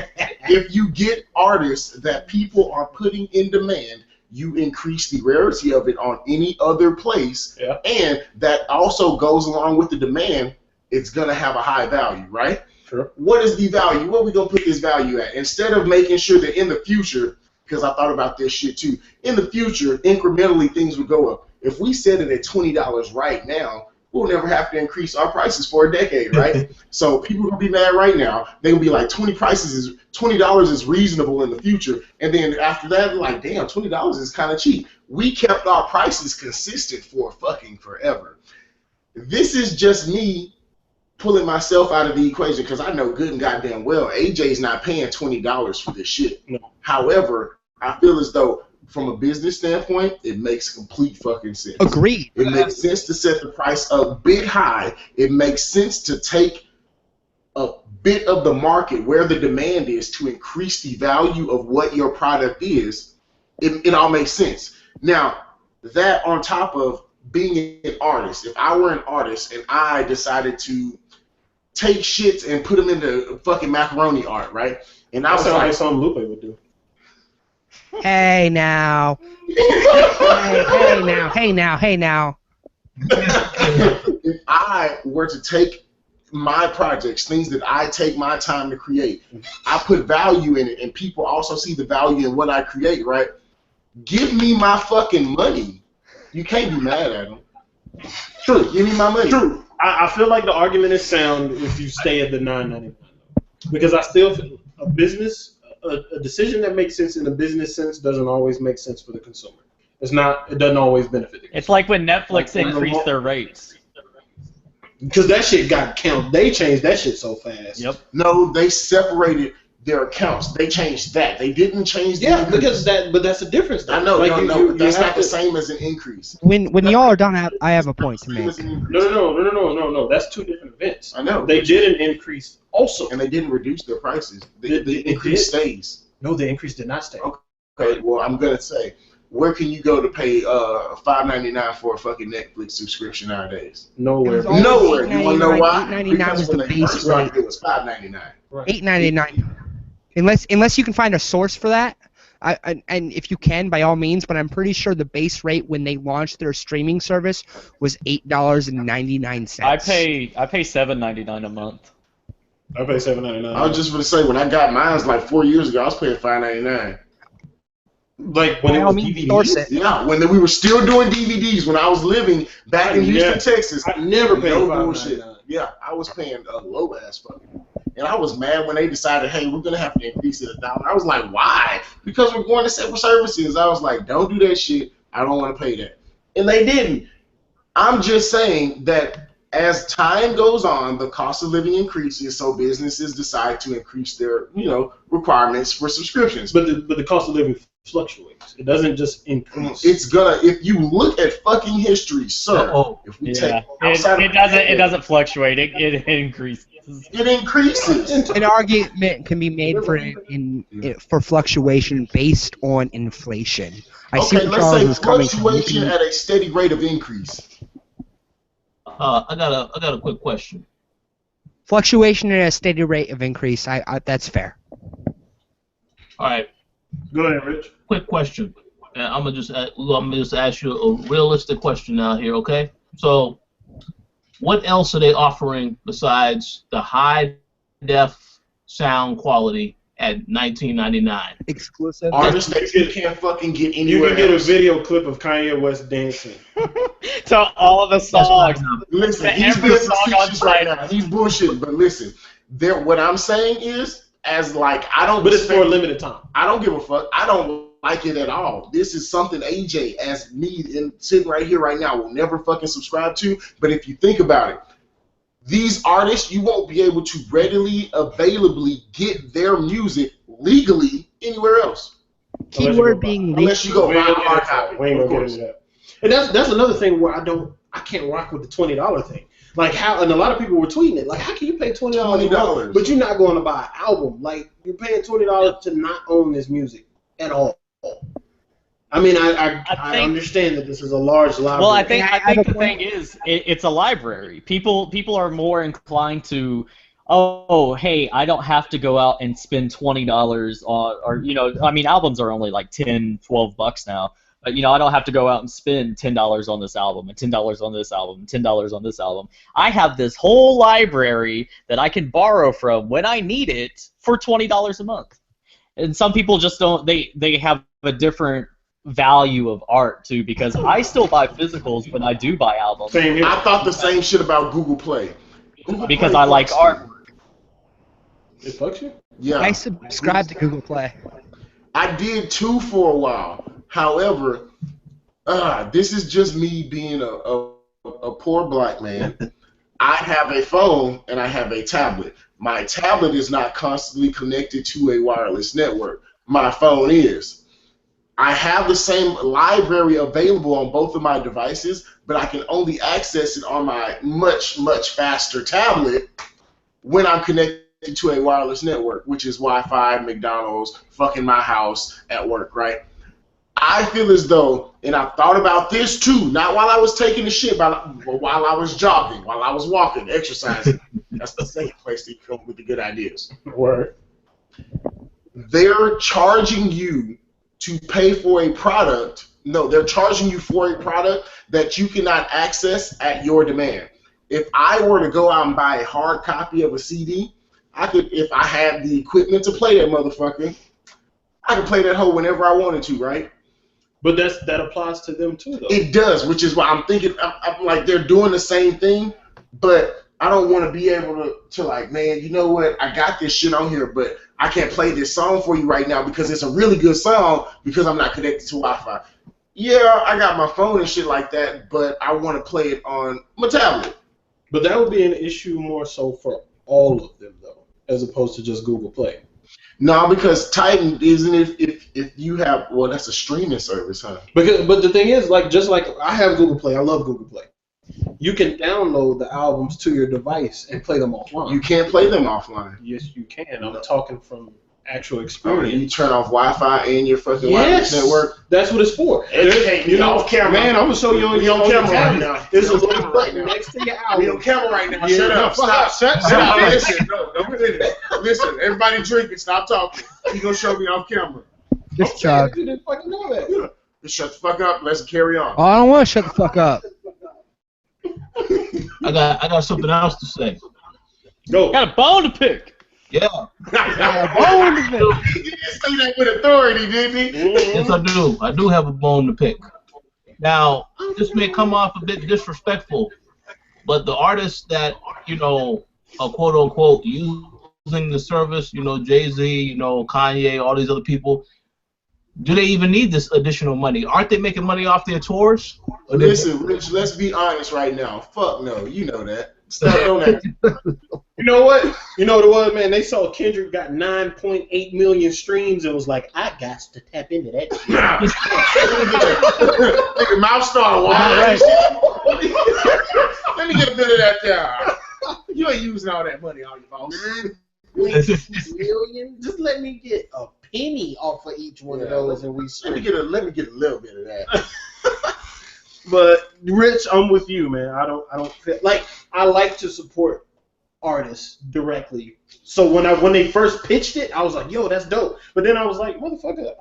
[SPEAKER 5] if you get artists that people are putting in demand, you increase the rarity of it on any other place, and that also goes along with the demand. It's gonna have a high value, right?
[SPEAKER 1] Sure.
[SPEAKER 5] What is the value? What are we gonna put this value at? Instead of making sure that in the future, because I thought about this shit too, in the future, incrementally things would go up. If we set it at $20 right now, we'll never have to increase our prices for a decade, right? So people are gonna be mad right now. They're gonna be like, $20 is reasonable in the future, and then after that, like, damn, $20 is kind of cheap. We kept our prices consistent for fucking forever. This is just me pulling myself out of the equation because I know good and goddamn well AJ's not paying $20 for this shit.
[SPEAKER 1] No.
[SPEAKER 5] However, I feel as though from a business standpoint, it makes complete fucking sense.
[SPEAKER 4] Agreed.
[SPEAKER 5] It makes sense to set the price a bit high. It makes sense to take a bit of the market where the demand is to increase the value of what your product is. It all makes sense. Now, that on top of being an artist, if I were an artist and I decided to take shits and put them into fucking macaroni art, right? And I was like,
[SPEAKER 1] something Lupe would do.
[SPEAKER 4] Hey now. Hey now.
[SPEAKER 5] If I were to take my projects, things that I take my time to create, I put value in it, and people also see the value in what I create, right? Give me my fucking money. You can't be mad at them. True, give me my money.
[SPEAKER 1] True. I feel like the argument is sound if you stay at the $9.99, because I still feel a decision that makes sense in a business sense doesn't always make sense for the consumer. It doesn't always benefit the consumer.
[SPEAKER 2] It's like when Netflix increased their rates.
[SPEAKER 1] Because that shit got counted. They changed that shit so fast.
[SPEAKER 2] Yep.
[SPEAKER 5] No, they separated their accounts. They changed that. They didn't change the increase.
[SPEAKER 1] But that's a difference. Though.
[SPEAKER 5] I know,
[SPEAKER 1] like
[SPEAKER 5] but that's not the same as an increase.
[SPEAKER 4] When y'all are done, I have a point to make.
[SPEAKER 1] No. That's two different events.
[SPEAKER 5] I know.
[SPEAKER 1] They did an increase also.
[SPEAKER 5] And they didn't reduce their prices. The increase stays.
[SPEAKER 1] No, the increase did not stay.
[SPEAKER 5] Okay, well, I'm going to say, where can you go to pay $5.99 for a fucking Netflix subscription nowadays?
[SPEAKER 1] Nowhere.
[SPEAKER 5] Nowhere. You want to know why?
[SPEAKER 4] $8.99 was the base rate.
[SPEAKER 5] It was $5.99.
[SPEAKER 1] Right.
[SPEAKER 4] $8.99. Unless you can find a source for that, and if you can, by all means. But I'm pretty sure the base rate when they launched their streaming service was $8.99.
[SPEAKER 2] I pay $7.99 a month.
[SPEAKER 1] I pay $7.99.
[SPEAKER 5] I was just going to say, when I got mine like 4 years ago, I was paying $5.99.
[SPEAKER 1] Like when it was DVDs?
[SPEAKER 5] Yeah, when we were still doing DVDs, when I was living back in Houston, Texas.
[SPEAKER 1] I never paid
[SPEAKER 5] no
[SPEAKER 1] $5.99.
[SPEAKER 5] bullshit. Yeah, I was paying a low ass fucking. And I was mad when they decided, hey, we're going to have to increase it $1. I was like, why? Because we're going to separate services. I was like, don't do that shit. I don't want to pay that. And they didn't. I'm just saying that as time goes on, the cost of living increases, so businesses decide to increase their, requirements for subscriptions.
[SPEAKER 1] But the cost of living fluctuates. It doesn't just increase.
[SPEAKER 5] It's gonna. If you look at fucking history, sir. If we take
[SPEAKER 2] it doesn't fluctuate. It increases.
[SPEAKER 5] It increases.
[SPEAKER 4] An argument can be made for fluctuation based on inflation. I see where Charles is coming from.
[SPEAKER 5] Fluctuation at a steady rate of increase.
[SPEAKER 3] I got a quick question.
[SPEAKER 4] Fluctuation at a steady rate of increase. That's fair.
[SPEAKER 3] All right.
[SPEAKER 1] Go ahead, Rich.
[SPEAKER 3] Quick question. And I'm gonna just ask you a realistic question now here, okay? So, what else are they offering besides the high def sound quality at $19.99?
[SPEAKER 4] Exclusive.
[SPEAKER 5] Artists that you can't fucking get anywhere.
[SPEAKER 1] You can get
[SPEAKER 5] else.
[SPEAKER 1] a video clip of Kanye West dancing.
[SPEAKER 2] So all of the songs.
[SPEAKER 5] Listen, he's being facetious right now. He's bullshitting, but listen, what I'm saying is, I don't.
[SPEAKER 1] But it's for a limited time.
[SPEAKER 5] I don't give a fuck. I don't like it at all. This is something AJ, as me sitting right here right now, will never fucking subscribe to. But if you think about it, these artists, you won't be able to readily, availably get their music legally anywhere else.
[SPEAKER 4] Keyword being
[SPEAKER 5] unless you go buy a hard copy.
[SPEAKER 1] We ain't gonna get into that. And that's another thing where I can't rock with the $20 thing. Like how, and a lot of people were tweeting it. Like, how can you pay $20, but you're not going to buy an album? Like, you're paying $20 to not own this music at all. I mean, I understand that this is a large library.
[SPEAKER 2] Well, I think the thing is, it's a library. People are more inclined to, oh, hey, I don't have to go out and spend $20 on, or I mean, albums are only like $10, $12 now. But I don't have to go out and spend $10 on this album and $10 on this album and $10 on this album. I have this whole library that I can borrow from when I need it for $20 a month. And some people just don't. They have a different value of art too, because I still buy physicals, but I do buy albums.
[SPEAKER 5] Same here. I thought the same shit about Google Play.
[SPEAKER 2] Because I like art.
[SPEAKER 1] It fucks you?
[SPEAKER 5] Yeah.
[SPEAKER 4] I subscribe to Google Play.
[SPEAKER 5] I did too for a while. However, this is just me being a poor black man. I have a phone and I have a tablet. My tablet is not constantly connected to a wireless network. My phone is. I have the same library available on both of my devices, but I can only access it on my much, much faster tablet when I'm connected to a wireless network, which is Wi-Fi, McDonald's, fucking my house, at work, right? I feel as though, and I've thought about this too, not while I was taking the shit, but while I was jogging, while I was walking, exercising. That's the second place to come with the good ideas.
[SPEAKER 1] Word.
[SPEAKER 5] They're charging you to pay for a product. No, they're charging you for a product that you cannot access at your demand. If I were to go out and buy a hard copy of a CD, I could, if I had the equipment to play that motherfucker, I could play that hoe whenever I wanted to, right?
[SPEAKER 1] But that applies to them too, though.
[SPEAKER 5] It does, which is why I'm thinking, I'm like, they're doing the same thing, but I don't want to be able to like, man, you know what? I got this shit on here, but I can't play this song for you right now because it's a really good song because I'm not connected to Wi-Fi. Yeah, I got my phone and shit like that, but I want to play it on my tablet.
[SPEAKER 1] But that would be an issue more so for all of them, though, as opposed to just Google Play.
[SPEAKER 5] No, because Tidal, isn't it, if you have, well, that's a streaming service, huh?
[SPEAKER 1] But the thing is, like, just like I have Google Play, I love Google Play. You can download the albums to your device and play them offline.
[SPEAKER 5] You can't play them offline.
[SPEAKER 1] Yes, you can. I'm talking from actual
[SPEAKER 5] Oh,
[SPEAKER 1] experience.
[SPEAKER 5] you turn off Wi-Fi and your fucking wireless network?
[SPEAKER 1] That's what it's for.
[SPEAKER 5] You know, off camera.
[SPEAKER 1] Man, I'm going to show you on your
[SPEAKER 5] camera right
[SPEAKER 1] tablet.
[SPEAKER 5] now.
[SPEAKER 1] There's a
[SPEAKER 5] We on
[SPEAKER 1] little
[SPEAKER 5] camera
[SPEAKER 1] button
[SPEAKER 5] right now.
[SPEAKER 1] next to your album.
[SPEAKER 5] We on camera right now.
[SPEAKER 1] Yeah,
[SPEAKER 5] Shut up. Stop.
[SPEAKER 1] Shut up.
[SPEAKER 5] Listen. No, don't do that. Listen, everybody drinking. Stop talking. You gonna show me off camera.
[SPEAKER 4] Just chug.
[SPEAKER 1] You didn't fucking know that.
[SPEAKER 5] Just shut the fuck up. Let's carry on.
[SPEAKER 4] Oh, I don't want to shut the fuck up.
[SPEAKER 3] I got something else to say.
[SPEAKER 1] Go.
[SPEAKER 2] Got a bone to pick.
[SPEAKER 3] Yeah.
[SPEAKER 5] He didn't say that with authority, didn't he?
[SPEAKER 3] Yes, I do. I do have a bone to pick. Now, this may come off a bit disrespectful, but the artists that, are quote unquote using the service, Jay-Z, Kanye, all these other people, do they even need this additional money? Aren't they making money off their tours?
[SPEAKER 5] Listen, Rich, let's be honest right now. Fuck no, you know that. Stop on that.
[SPEAKER 1] You know what? You know what it was, man? They saw Kendrick got 9.8 million streams and was like, I got to tap into that shit.
[SPEAKER 5] Nigga, mouth started watering. Let me get a bit of that down. You ain't using all that money on your boss.
[SPEAKER 1] 9.6 million? Just let me get a penny off of each one of those and we
[SPEAKER 5] let me get a little bit of that.
[SPEAKER 1] But Rich, I'm with you, man. I don't feel like I like to support artists directly. So when they first pitched it, I was like, yo, that's dope. But then I was like, motherfucker,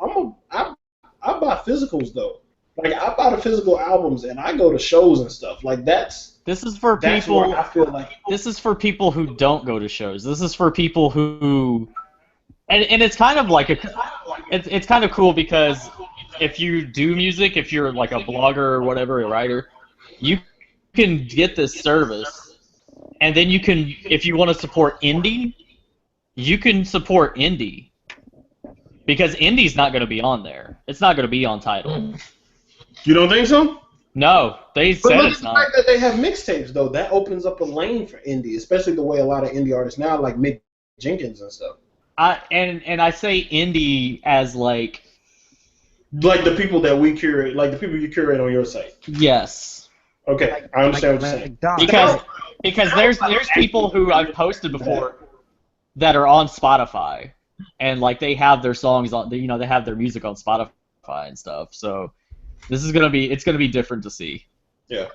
[SPEAKER 1] I buy physicals though. Like I buy the physical albums and I go to shows and stuff. Like this is for people. I feel like
[SPEAKER 2] this is for people who don't go to shows. This is for people who, and it's kind of like it's kind of cool because if you do music, if you're like a blogger or whatever, a writer, you can get this service, and then you can, if you want to support indie, you can support indie, because indie's not going to be on there. It's not going to be on Tidal.
[SPEAKER 1] You don't think so?
[SPEAKER 2] No, they
[SPEAKER 1] But
[SPEAKER 2] said
[SPEAKER 1] look
[SPEAKER 2] it's
[SPEAKER 1] at the
[SPEAKER 2] not.
[SPEAKER 1] fact that they have mixtapes though. That opens up a lane for indie, especially the way a lot of indie artists now, like Mick Jenkins and stuff.
[SPEAKER 2] And I say indie as like
[SPEAKER 1] the people that we curate, like the people you curate on your site.
[SPEAKER 2] yes.
[SPEAKER 1] Okay, I understand what you're saying.
[SPEAKER 2] Because there's people who I've posted before that are on Spotify, and like they have their songs on, they have their music on Spotify and stuff. So it's gonna be different to see.
[SPEAKER 1] Yeah.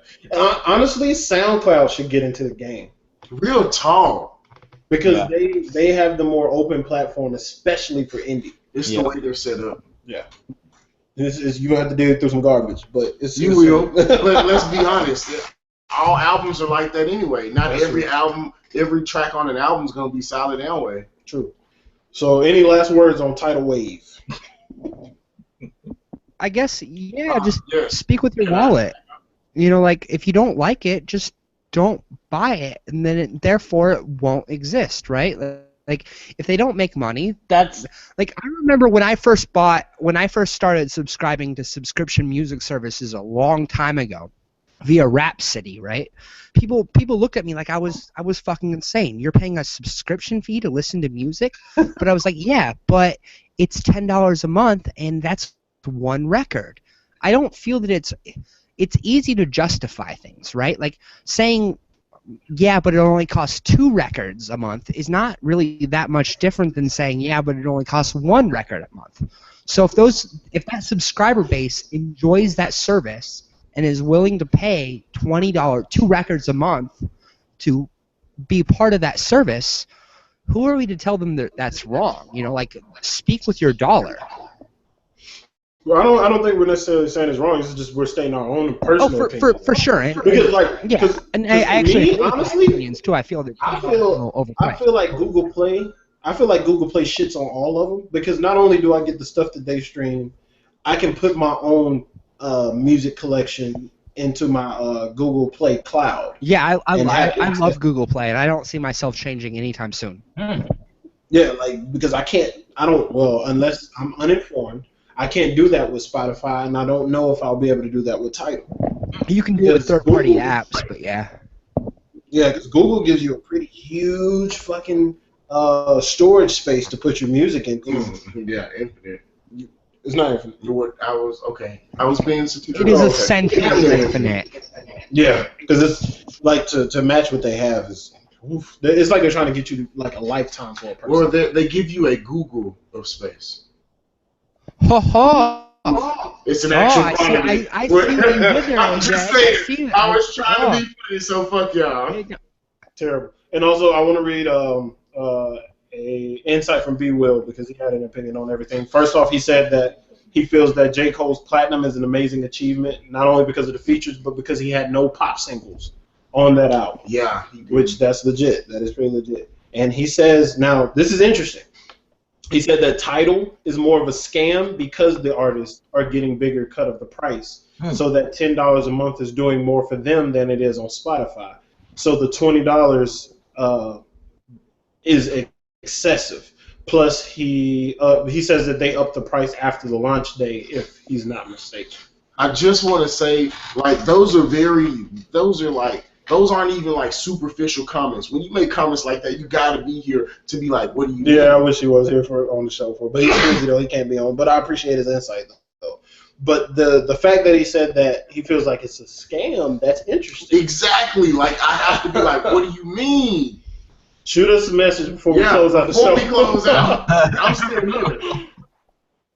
[SPEAKER 1] Honestly, SoundCloud should get into the game.
[SPEAKER 5] Real tall.
[SPEAKER 1] Because they have the more open platform, especially for indie.
[SPEAKER 5] It's the way they're set up.
[SPEAKER 1] Yeah. You gonna have to dig through some garbage, but
[SPEAKER 5] you will. Let's be honest. All albums are like that anyway. Not every track on an album is gonna be solid anyway.
[SPEAKER 1] True. So, any last words on Tidal Wave?
[SPEAKER 4] I guess just speak with your wallet. Like if you don't like it, just don't buy it, and then therefore it won't exist, right? Like if they don't make money, that's like I remember when I first started subscribing to subscription music services a long time ago via Rhapsody, right? People looked at me like I was fucking insane. You're paying a subscription fee to listen to music? But I was like, yeah, but it's $10 a month and that's one record. I don't feel that it's easy to justify things, right? Like saying, yeah, but it only costs 2 records a month is not really that much different than saying, yeah, but it only costs 1 record a month. So if that subscriber base enjoys that service and is willing to pay $20, 2 records a month to be part of that service, who are we to tell them that that's wrong? Like speak with your dollar.
[SPEAKER 1] Well, I don't think we're necessarily saying it's wrong. It's just we're stating our own personal opinion.
[SPEAKER 4] For sure. And I actually honestly opinions too. I feel
[SPEAKER 1] like Google Play. I feel like Google Play shits on all of them because not only do I get the stuff that they stream, I can put my own music collection into my Google Play cloud.
[SPEAKER 4] Yeah, I love Google Play, and I don't see myself changing anytime soon.
[SPEAKER 1] Yeah, because unless I'm uninformed. I can't do that with Spotify, and I don't know if I'll be able to do that with Tidal.
[SPEAKER 4] You can do it with third-party apps, but yeah.
[SPEAKER 1] Yeah, because Google gives you a pretty huge fucking storage space to put your music in.
[SPEAKER 5] Yeah, infinite.
[SPEAKER 1] It's not infinite.
[SPEAKER 5] I was being satirical.
[SPEAKER 4] It is essentially infinite.
[SPEAKER 1] Yeah, because it's like to match what they have is. Oof, it's like they're trying to get you like a lifetime for a person.
[SPEAKER 5] Or they give you a Google of space.
[SPEAKER 4] Ho ho!
[SPEAKER 5] It's an actual
[SPEAKER 4] I see what you did there.
[SPEAKER 5] I'm just saying. I was trying to be funny, so fuck y'all.
[SPEAKER 1] Terrible. And also, I want to read a insight from B. Will because he had an opinion on everything. First off, he said that he feels that J. Cole's Platinum is an amazing achievement, not only because of the features, but because he had no pop singles on that album.
[SPEAKER 5] Yeah.
[SPEAKER 1] Which that's legit. That is pretty legit. And he says, now, this is interesting. He said that Tidal is more of a scam because the artists are getting bigger cut of the price. So that $10 a month is doing more for them than it is on Spotify. So the $20 is excessive. Plus, he says that they up the price after the launch day, if he's not mistaken.
[SPEAKER 5] I just want to say, those aren't even like superficial comments. When you make comments like that, you gotta be here to be like, what do you mean?
[SPEAKER 1] Yeah, I wish he was here on the show but he's busy though, he can't be on. But I appreciate his insight though. But the fact that he said that he feels like it's a scam, that's interesting.
[SPEAKER 5] Exactly. Like I have to be like, what do you mean?
[SPEAKER 1] Shoot us a message before we close out the show.
[SPEAKER 5] Before we close out, I'm still here.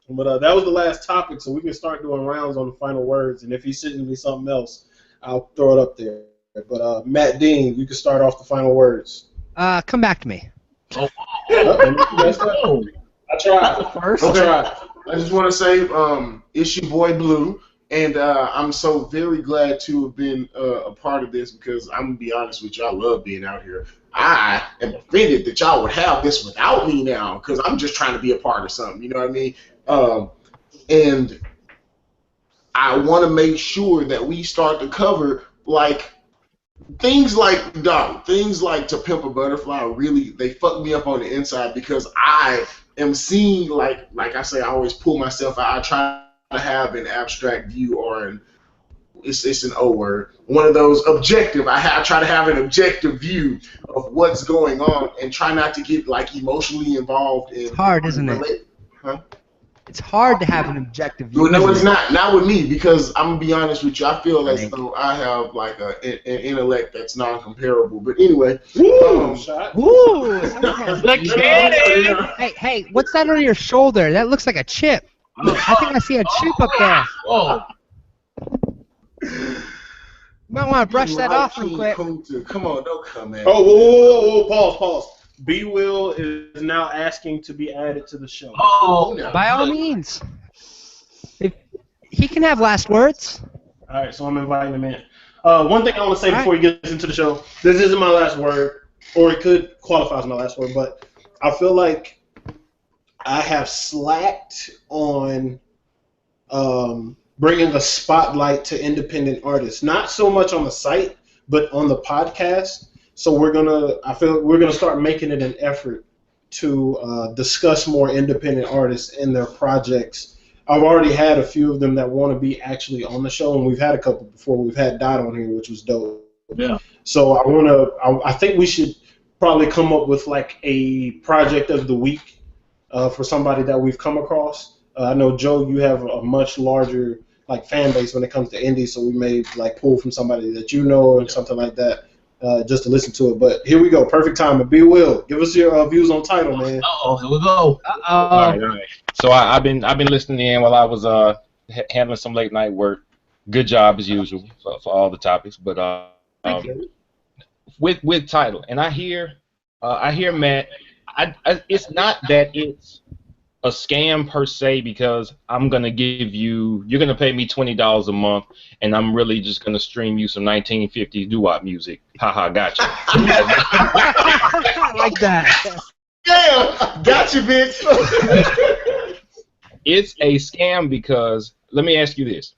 [SPEAKER 1] But that was the last topic, so we can start doing rounds on the final words. And if he's sending me something else, I'll throw it up there. But Matt Dean, you can start off the final words.
[SPEAKER 4] Come back to me.
[SPEAKER 1] I tried.
[SPEAKER 4] First,
[SPEAKER 5] I just want to say, it's your boy Blue, and I'm so very glad to have been a part of this because I'm gonna be honest with you, I love being out here. I am offended that y'all would have this without me now because I'm just trying to be a part of something. You know what I mean? And I want to make sure that we start to cover things like To Pimp a Butterfly. Really, they fuck me up on the inside because I am seeing like I say, I always pull myself out. I try to have an abstract view or it's an O word. One of those objective. I try to have an objective view of what's going on and try not to get emotionally involved in.
[SPEAKER 4] It's hard, isn't it?
[SPEAKER 5] Huh?
[SPEAKER 4] It's hard to have an objective view.
[SPEAKER 5] Well, no, it's not. Not with me, because I'm gonna be honest with you. I feel as though I have like an intellect that's non-comparable. But anyway,
[SPEAKER 4] Ooh, hey, what's that on your shoulder? That looks like a chip. I think I see a chip up there.
[SPEAKER 3] Whoa.
[SPEAKER 4] You might want to brush that off real quick.
[SPEAKER 5] Kunta. Come on, don't come at me.
[SPEAKER 1] Oh, whoa, pause. B Will is now asking to be added to the show.
[SPEAKER 3] Oh,
[SPEAKER 4] By all means. If he can have last words.
[SPEAKER 1] All right, so I'm inviting him in. One thing I want to say before he gets into the show, this isn't my last word, or it could qualify as my last word, but I feel like I have slacked on bringing a spotlight to independent artists. Not so much on the site, but on the podcast. So I feel we're gonna start making it an effort to discuss more independent artists and their projects. I've already had a few of them that want to be actually on the show, and we've had a couple before. We've had Dot on here, which was dope.
[SPEAKER 3] Yeah.
[SPEAKER 1] So I think we should probably come up with like a project of the week for somebody that we've come across. I know, Joe, you have a much larger like fan base when it comes to indie, so we may like pull from somebody that you know and something like that. Just to listen to it, but here we go. Perfect time. Be Will, give us your views on Tidal, man.
[SPEAKER 3] Here we go.
[SPEAKER 6] All right. So I've been listening in while I was handling some late night work. Good job as usual for all the topics, but with Tidal, and I hear Matt. It's not that it's a scam per se, because you're gonna pay me $20 a month, and I'm really just gonna stream you some 1950s doo-wop music. Haha, gotcha.
[SPEAKER 4] I like that.
[SPEAKER 5] Yeah, gotcha, bitch.
[SPEAKER 6] It's a scam because, let me ask you this: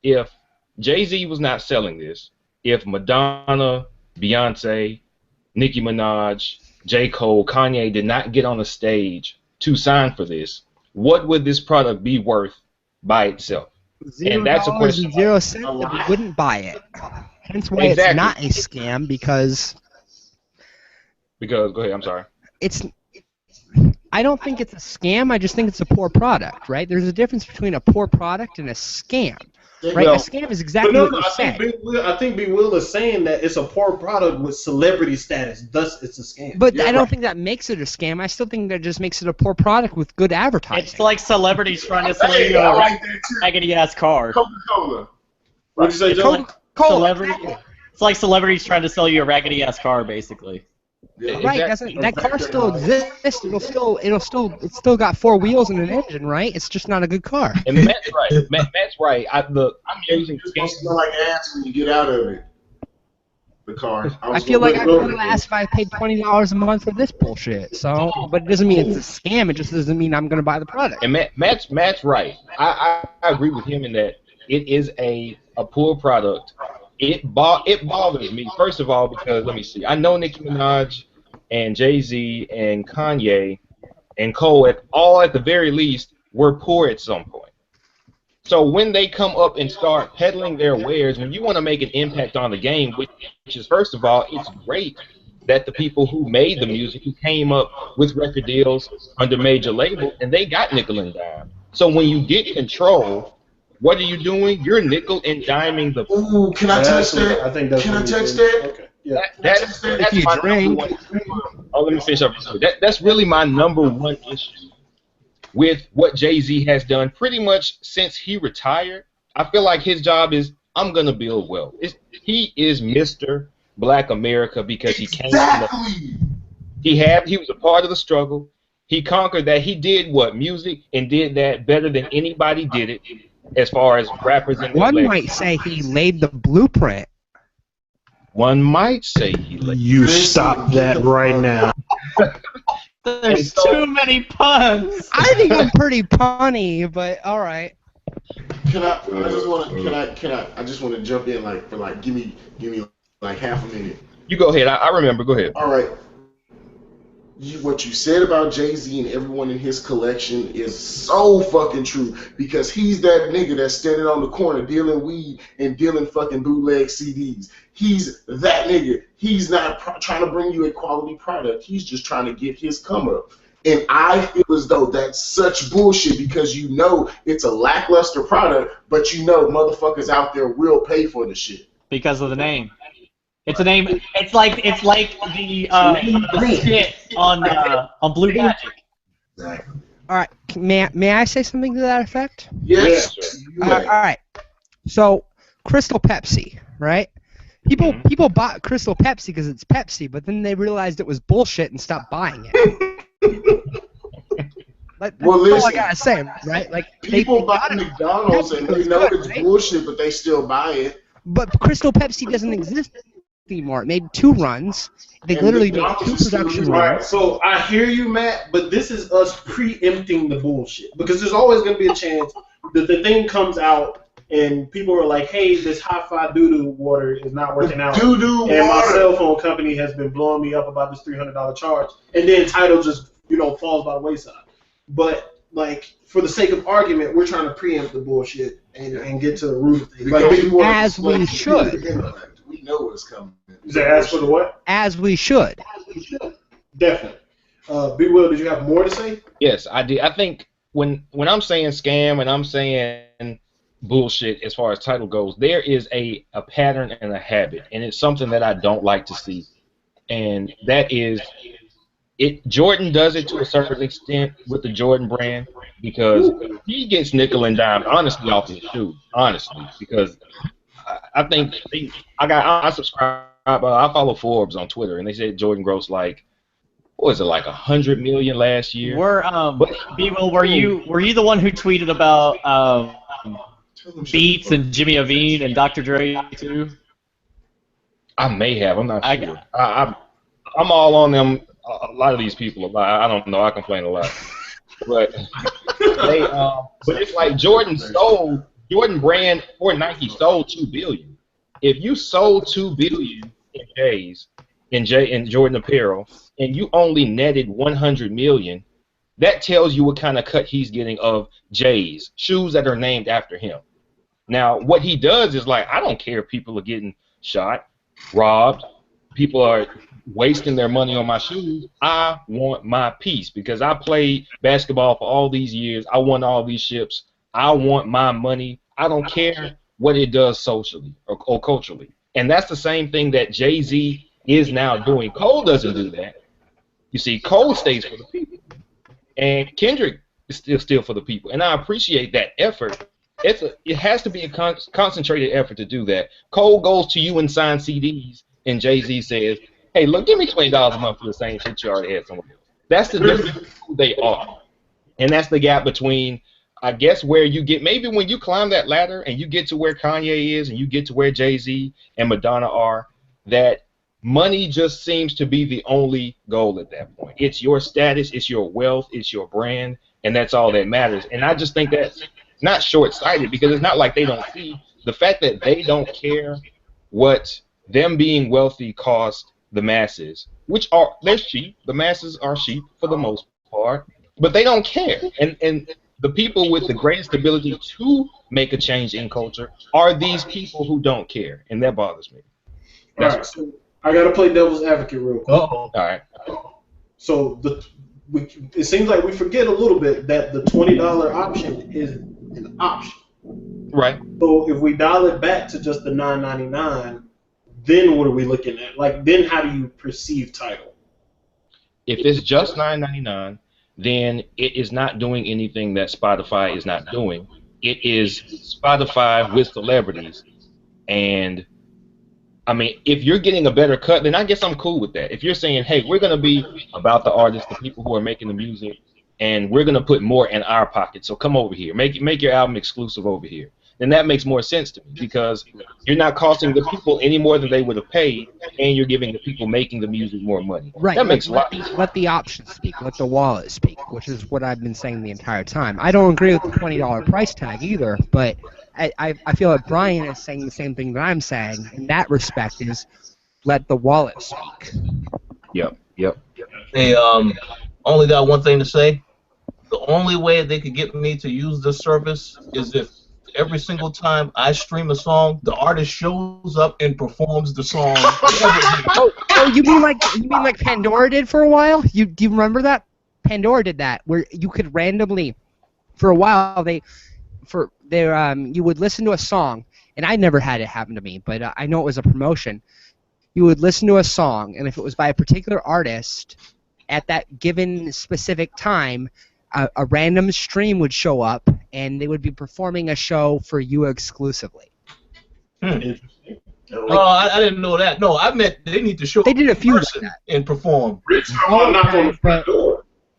[SPEAKER 6] if Jay-Z was not selling this, if Madonna, Beyonce, Nicki Minaj, J. Cole, Kanye did not get on the stage to sign for this, what would this product be worth by itself? And that's a question.
[SPEAKER 4] 0 cents, we wouldn't buy it. Hence why it's not a scam, because
[SPEAKER 6] go ahead, I'm sorry.
[SPEAKER 4] I don't think it's a scam, I just think it's a poor product, right? There's a difference between a poor product and a scam. Right, a scam is exactly what you said.
[SPEAKER 1] I think B Will is saying that it's a poor product with celebrity status, thus it's a scam.
[SPEAKER 4] But I don't think that makes it a scam. I still think that just makes it a poor product with good advertising.
[SPEAKER 2] It's like celebrities trying to sell you a raggedy-ass car.
[SPEAKER 5] Coca-Cola.
[SPEAKER 1] What'd you say, Joe?
[SPEAKER 2] It's like celebrities trying to sell you a raggedy-ass car, basically.
[SPEAKER 5] Yeah.
[SPEAKER 4] Right, that car still exists. It's still got 4 wheels and an engine, right? It's just not a good car.
[SPEAKER 6] And Matt's right. Matt's right. I'm using
[SPEAKER 5] It's gonna smell like ass when you get out of it. The car.
[SPEAKER 4] I feel like I'd be asked if I paid $20 a month for this bullshit. So, but it doesn't mean it's a scam. It just doesn't mean I'm gonna buy the product.
[SPEAKER 6] And Matt's right. I agree with him in that it is a poor product. It bothers me, first of all, because, let me see, I know Nicki Minaj and Jay-Z and Kanye and Cole at the very least were poor at some point. So when they come up and start peddling their wares, when you want to make an impact on the game, which is, first of all, it's great that the people who made the music, who came up with record deals under major labels, and they got nickel and dime. So when you get control, what are you doing? You're nickel and diming the.
[SPEAKER 5] Ooh, can I touch that?
[SPEAKER 1] I think that's.
[SPEAKER 5] Can I touch that?
[SPEAKER 1] Okay. Yeah.
[SPEAKER 6] That's my number one. Oh, let me finish up. That's really my number one issue with what Jay-Z has done pretty much since he retired. I feel like his job is, I'm gonna build wealth. He is Mr. Black America because he came from he was a part of the struggle. He conquered that. He did music, and did that better than anybody did it. As far as rappers and
[SPEAKER 4] one might say he laid the blueprint.
[SPEAKER 6] One might say he laid.
[SPEAKER 1] You stop that right now.
[SPEAKER 2] There's too many puns.
[SPEAKER 4] I think I'm pretty punny, but all right.
[SPEAKER 5] I just want to jump in give me like half a minute.
[SPEAKER 6] You go ahead. I remember. Go ahead.
[SPEAKER 5] All right. What you said about Jay-Z and everyone in his collection is so fucking true, because he's that nigga that's standing on the corner dealing weed and dealing fucking bootleg CDs. He's that nigga. He's not trying to bring you a quality product. He's just trying to get his come up. And I feel as though that's such bullshit because you know it's a lackluster product, but you know motherfuckers out there will pay for the shit.
[SPEAKER 2] Because of the name. It's a name. It's like the skit on Blue Magic.
[SPEAKER 5] Exactly.
[SPEAKER 4] All right, may I say something to that effect?
[SPEAKER 5] Yes.
[SPEAKER 4] All right. So, Crystal Pepsi, right? People bought Crystal Pepsi because it's Pepsi, but then they realized it was bullshit and stopped buying it. That's all I gotta say, right? Like
[SPEAKER 5] people buy McDonald's and they know it's bullshit, but they still buy it.
[SPEAKER 4] But Crystal Pepsi doesn't exist anymore. It made 2 runs. They literally made 2 production
[SPEAKER 1] Right.
[SPEAKER 4] runs.
[SPEAKER 1] So I hear you, Matt, but this is us preempting the bullshit because there's always going to be a chance that the thing comes out and people are like, "Hey, this Hi-Fi doo-doo water is not working out."
[SPEAKER 5] Doo-doo
[SPEAKER 1] and my
[SPEAKER 5] water.
[SPEAKER 1] cell phone company has been blowing me up about this $300 charge, and then Tidal just falls by the wayside. But like for the sake of argument, we're trying to preempt the bullshit and get to the root of things. Like,
[SPEAKER 4] As we should.
[SPEAKER 5] We know what's coming.
[SPEAKER 1] Is that as for the what?
[SPEAKER 4] As we should.
[SPEAKER 1] Definitely. B. Will, did you have more to say?
[SPEAKER 6] Yes, I did. I think when I'm saying scam and I'm saying bullshit as far as Tidal goes, there is a pattern and a habit, and it's something that I don't like to see. And that is, Jordan does it to a certain extent with the Jordan brand because he gets nickel and dime, honestly, off his shoes, honestly, because I think I subscribe. I follow Forbes on Twitter, and they said Jordan grossed like, what was it, like 100 million last year?
[SPEAKER 2] B-Will, were you the one who tweeted about Beats and Jimmy Iovine and Dr. Dre too?
[SPEAKER 6] I may have. I'm not sure. I'm all on them. A lot of these people. I don't know. I complain a lot, but but it's like Jordan brand or Nike sold $2 billion. If you sold $2 billion in Jordan apparel, and you only netted 100 million, that tells you what kind of cut he's getting of J's shoes that are named after him. Now, what he does is like, I don't care if people are getting shot, robbed, people are wasting their money on my shoes. I want my piece because I played basketball for all these years. I won all these ships. I want my money. I don't care what it does socially or culturally. And that's the same thing that Jay-Z is now doing. Cole doesn't do that. You see, Cole stays for the people. And Kendrick is still for the people. And I appreciate that effort. It has to be a concentrated effort to do that. Cole goes to you and signs CDs, and Jay-Z says, hey, look, give me $20 a month for the same shit you already had somewhere else. That's the difference of who they are. And that's the gap between, I guess, where you get, maybe when you climb that ladder and you get to where Kanye is and you get to where Jay-Z and Madonna are, that money just seems to be the only goal at that point. It's your status, it's your wealth, it's your brand, and that's all that matters. And I just think that's not short-sighted because it's not like they don't see the fact that they don't care what them being wealthy costs the masses, which are, they're sheep. The masses are sheep for the most part, but they don't care. And the people with the greatest ability to make a change in culture are these people who don't care, and that bothers me.
[SPEAKER 1] All right, so I gotta play devil's advocate real quick.
[SPEAKER 6] All right.
[SPEAKER 1] So it seems like we forget a little bit that the $20 option is an option.
[SPEAKER 6] Right.
[SPEAKER 1] So if we dial it back to just the $9.99, then what are we looking at? Like, then how do you perceive Tidal?
[SPEAKER 6] If it's just $9.99, then it is not doing anything that Spotify is not doing. It is Spotify with celebrities. And, I mean, if you're getting a better cut, then I guess I'm cool with that. If you're saying, hey, we're going to be about the artists, the people who are making the music, and we're going to put more in our pocket, so come over here. Make your album exclusive over here. Then that makes more sense to me because you're not costing the people any more than they would have paid, and you're giving the people making the music more money.
[SPEAKER 4] Right.
[SPEAKER 6] That makes a lot of sense.
[SPEAKER 4] Let the options speak. Let the wallet speak, which is what I've been saying the entire time. I don't agree with the $20 price tag either, but I feel like Brian is saying the same thing that I'm saying in that respect is let the wallet speak.
[SPEAKER 6] Yep.
[SPEAKER 3] Hey, only got one thing to say. The only way they could get me to use this service is if every single time I stream a song, the artist shows up and performs the song.
[SPEAKER 4] Oh, you mean like Pandora did for a while? Do you remember that? Pandora did that, where you could randomly, for a while, you would listen to a song, and I never had it happen to me, but I know it was a promotion. You would listen to a song, and if it was by a particular artist, at that given specific time, a random stream would show up, and they would be performing a show for you exclusively.
[SPEAKER 1] Interesting.
[SPEAKER 3] Oh, I didn't know that. No, I meant they need to show
[SPEAKER 4] They did a few
[SPEAKER 3] person
[SPEAKER 4] like that.
[SPEAKER 3] and perform.
[SPEAKER 4] But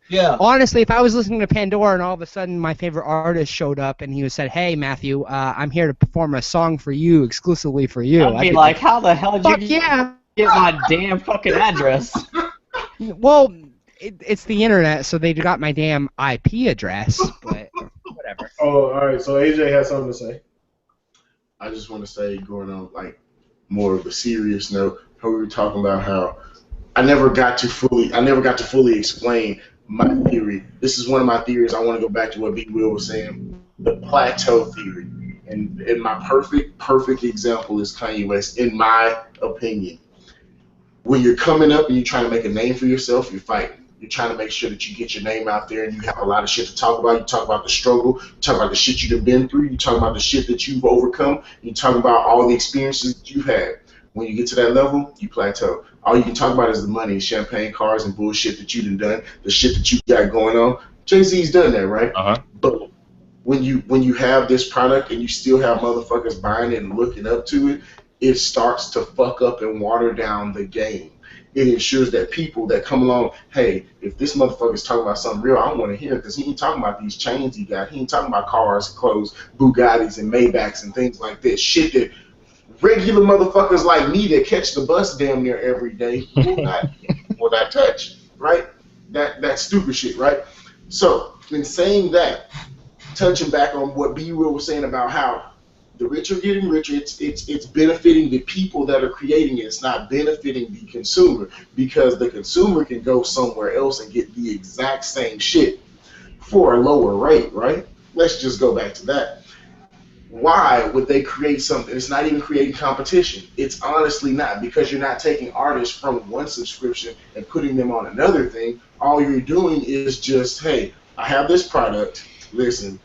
[SPEAKER 3] Yeah.
[SPEAKER 4] honestly, if I was listening to Pandora and all of a sudden my favorite artist showed up and he said, "Hey, Matthew, I'm here to perform a song for you, exclusively for you,"
[SPEAKER 2] I'd be like, how the hell
[SPEAKER 4] "Fuck
[SPEAKER 2] did you
[SPEAKER 4] yeah!"
[SPEAKER 2] get my damn fucking address?
[SPEAKER 4] Well, it's the internet, so they got my damn IP address, but whatever.
[SPEAKER 1] Oh, all right. So AJ has something to say.
[SPEAKER 5] I just want to say, going on like more of a serious note, how we were talking about how I never got to fully explain my theory. This is one of my theories. I want to go back to what B. Will was saying, the plateau theory. And my perfect example is Kanye West, in my opinion. When you're coming up and you're trying to make a name for yourself, you're fighting. You're trying to make sure that you get your name out there and you have a lot of shit to talk about. You talk about the struggle. You talk about the shit you've been through. You talk about the shit that you've overcome. You talk about all the experiences that you've had. When you get to that level, you plateau. All you can talk about is the money, champagne cars, and bullshit that you done, the shit that you got going on. Jay-Z's done that, right?
[SPEAKER 6] Uh-huh.
[SPEAKER 5] But when you have this product and you still have motherfuckers buying it and looking up to it, it starts to fuck up and water down the game. It ensures that people that come along, hey, if this motherfucker's talking about something real, I want to hear it, because he ain't talking about these chains he got. He ain't talking about cars, clothes, Bugattis, and Maybachs and things like that. Shit that regular motherfuckers like me that catch the bus damn near every day will not touch, right? That stupid shit, right? So, in saying that, touching back on what B. Will was saying about how the rich are getting richer, it's benefiting the people that are creating it. It's not benefiting the consumer, because the consumer can go somewhere else and get the exact same shit for a lower rate, right? Let's just go back to that. Why would they create something? It's not even creating competition. It's honestly not, because you're not taking artists from one subscription and putting them on another thing. All you're doing is just, hey, I have this product. Listen,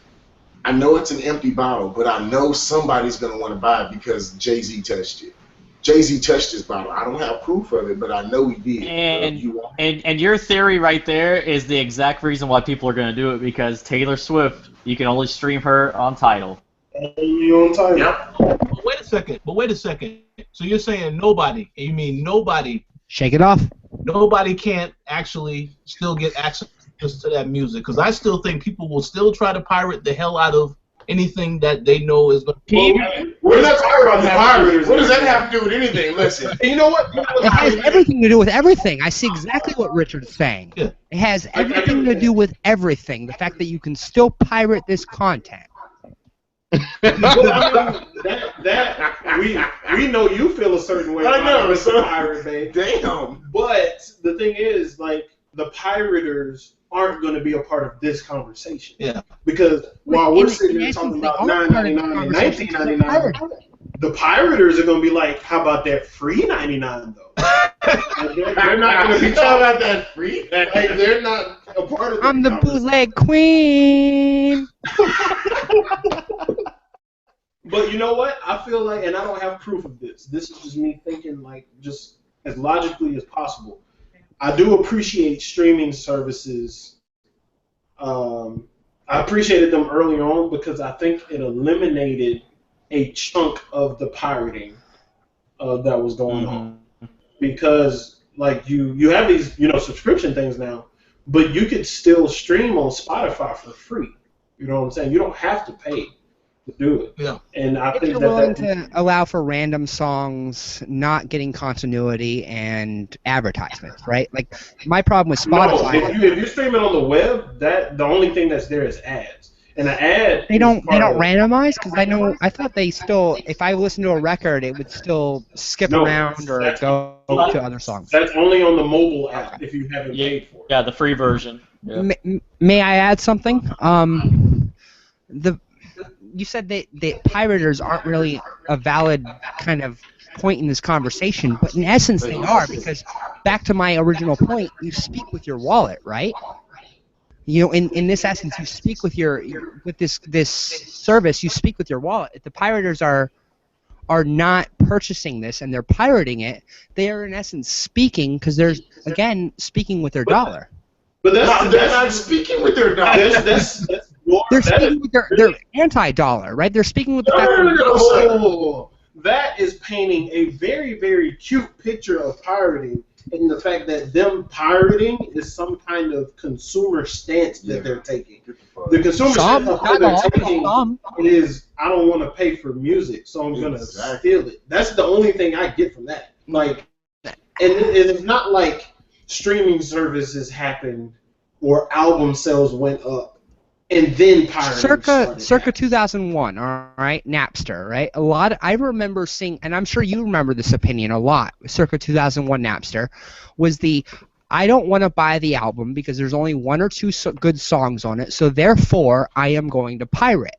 [SPEAKER 5] I know it's an empty bottle, but I know somebody's going to want to buy it because Jay-Z touched it. Jay-Z touched this bottle. I don't have proof of it, but I know he did.
[SPEAKER 2] And your theory right there is the exact reason why people are going to do it, because Taylor Swift, you can only stream her on Tidal.
[SPEAKER 1] Only on Tidal.
[SPEAKER 5] Yep.
[SPEAKER 3] But wait a second. So you're saying nobody, and you mean nobody,
[SPEAKER 4] Shake it off.
[SPEAKER 3] nobody can't actually still get access to that music? Because I still think people will still try to pirate the hell out of anything that they know is going to.
[SPEAKER 5] We're not talking about the pirates. What does that have to do with anything? Listen, you know what?
[SPEAKER 4] It has everything to do with everything. I see exactly what Richard's saying.
[SPEAKER 3] Yeah.
[SPEAKER 4] It has everything to do with everything. The fact that you can still pirate this content.
[SPEAKER 1] We know you feel a certain way.
[SPEAKER 5] I know,
[SPEAKER 1] about the pirate bay.
[SPEAKER 5] Damn.
[SPEAKER 1] But the thing is, like, the pirators aren't going to be a part of this conversation.
[SPEAKER 3] Yeah.
[SPEAKER 1] Because while we're sitting
[SPEAKER 4] In
[SPEAKER 1] here
[SPEAKER 4] essence,
[SPEAKER 1] talking
[SPEAKER 4] they
[SPEAKER 1] about
[SPEAKER 4] are part of the
[SPEAKER 1] $9.99 and
[SPEAKER 4] conversation, so they're
[SPEAKER 1] $19.99, the pirators are going to be like, how about that free 99 though?
[SPEAKER 5] They're not going to be talking about that free. Like, they're not a part of the
[SPEAKER 4] I'm the bootleg queen.
[SPEAKER 1] But you know what? I feel like, and I don't have proof of this. This is just me thinking, like, just as logically as possible. I do appreciate streaming services. I appreciated them early on because I think it eliminated a chunk of the pirating that was going on. Because, like, you have these, subscription things now, but you could still stream on Spotify for free. You know what I'm saying? You don't have to pay to do it.
[SPEAKER 3] Yeah.
[SPEAKER 1] And I
[SPEAKER 4] If
[SPEAKER 1] think
[SPEAKER 4] you're willing to allow for random songs, not getting continuity and advertisements, right? Like, my problem with Spotify.
[SPEAKER 1] No, if you stream it on the web, the only thing that's there is ads. And an ad.
[SPEAKER 4] They don't randomize, because I thought they still, if I listen to a record, it would still skip around or go to other songs.
[SPEAKER 1] That's only on the mobile app if you haven't paid for it.
[SPEAKER 2] Yeah, the free version. Yeah.
[SPEAKER 4] May I add something? You said that pirators aren't really a valid kind of point in this conversation, but in essence they are, because back to my original point, you speak with your wallet, right? You know, in this essence, you speak with with this service. You speak with your wallet. If the pirators are not purchasing this and they're pirating it, they are in essence speaking because they're again speaking with their dollar.
[SPEAKER 1] But
[SPEAKER 5] they're not speaking with their dollar.
[SPEAKER 4] They're speaking with their anti-dollar, right? They're speaking with the fact
[SPEAKER 1] that is painting a very, very cute picture of pirating, and the fact that them pirating is some kind of consumer stance that they're taking. The consumer stance of how they're taking is, I don't want to pay for music, so I'm going to steal it. That's the only thing I get from that. Like, and it's not like streaming services happened or album sales went up and then pirating
[SPEAKER 4] circa 2001, all right, Napster, right? I remember seeing, and I'm sure you remember this opinion a lot. Circa 2001 Napster was I don't want to buy the album because there's only one or two good songs on it, so therefore I am going to pirate.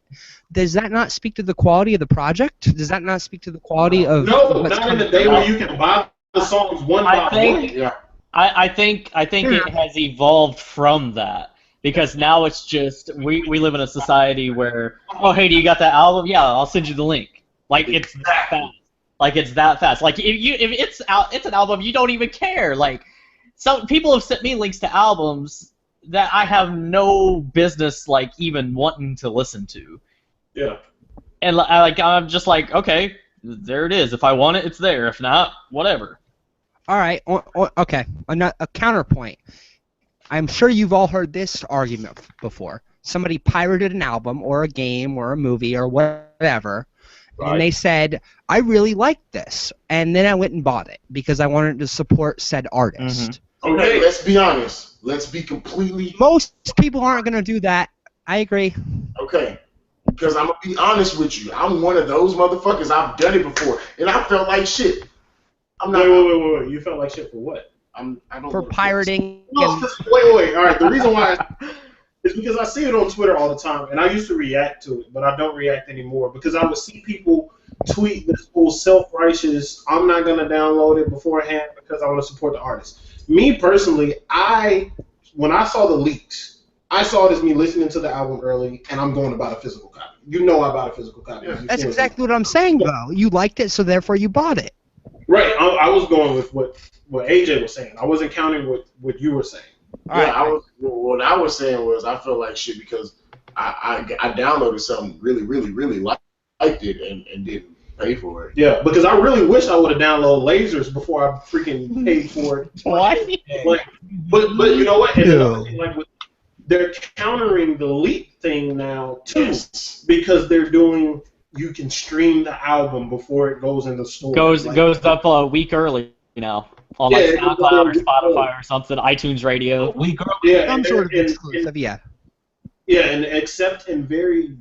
[SPEAKER 4] Does that not speak to the quality of the project? Does that not speak to the quality of?
[SPEAKER 1] No, not in the day where you can buy the songs one by one.
[SPEAKER 2] Yeah. I think it has evolved from that. Because now it's just, we live in a society where, oh, hey, do you got that album? Yeah, I'll send you the link. Like, it's that fast. Like, it's that fast. Like, if it's an album, you don't even care. Like, some people have sent me links to albums that I have no business, like, even wanting to listen to.
[SPEAKER 1] Yeah.
[SPEAKER 2] And, I'm just like, okay, there it is. If I want it, it's there. If not, whatever.
[SPEAKER 4] All right. Okay. A counterpoint. I'm sure you've all heard this argument before. Somebody pirated an album or a game or a movie or whatever, and they said, I really liked this, and then I went and bought it because I wanted to support said artist.
[SPEAKER 5] Mm-hmm. Okay, let's be honest. Let's be completely...
[SPEAKER 4] Most people aren't going to do that. I agree.
[SPEAKER 5] Okay, because I'm going to be honest with you. I'm one of those motherfuckers. I've done it before, and I felt like shit.
[SPEAKER 1] I'm not... Wait. You felt like shit for what?
[SPEAKER 5] I don't
[SPEAKER 4] for pirating.
[SPEAKER 1] Wait. All right. The reason why is because I see it on Twitter all the time, and I used to react to it, but I don't react anymore because I would see people tweet this whole self-righteous, I'm not going to download it beforehand because I want to support the artist. Me personally, when I saw the leaks, I saw it as me listening to the album early, and I'm going to buy a physical copy. You know I bought a physical copy.
[SPEAKER 5] Yeah.
[SPEAKER 4] That's exactly what I'm saying, though. You liked it, so therefore you bought it.
[SPEAKER 1] Right. I was going with what AJ was saying. I wasn't counting what you were saying.
[SPEAKER 5] What I was saying was I felt like shit because I downloaded something really liked it and didn't pay for it.
[SPEAKER 1] Yeah, because I really wish I would have downloaded Lasers before I freaking paid for it.
[SPEAKER 2] What?
[SPEAKER 1] But you know what? And they're countering the leak thing now too, because they're doing. You can stream the album before it goes in the store.
[SPEAKER 2] Goes up a week early, on SoundCloud or Spotify or something, iTunes Radio.
[SPEAKER 3] A week early.
[SPEAKER 4] Some sort of exclusive, yeah.
[SPEAKER 1] Yeah, and except in very,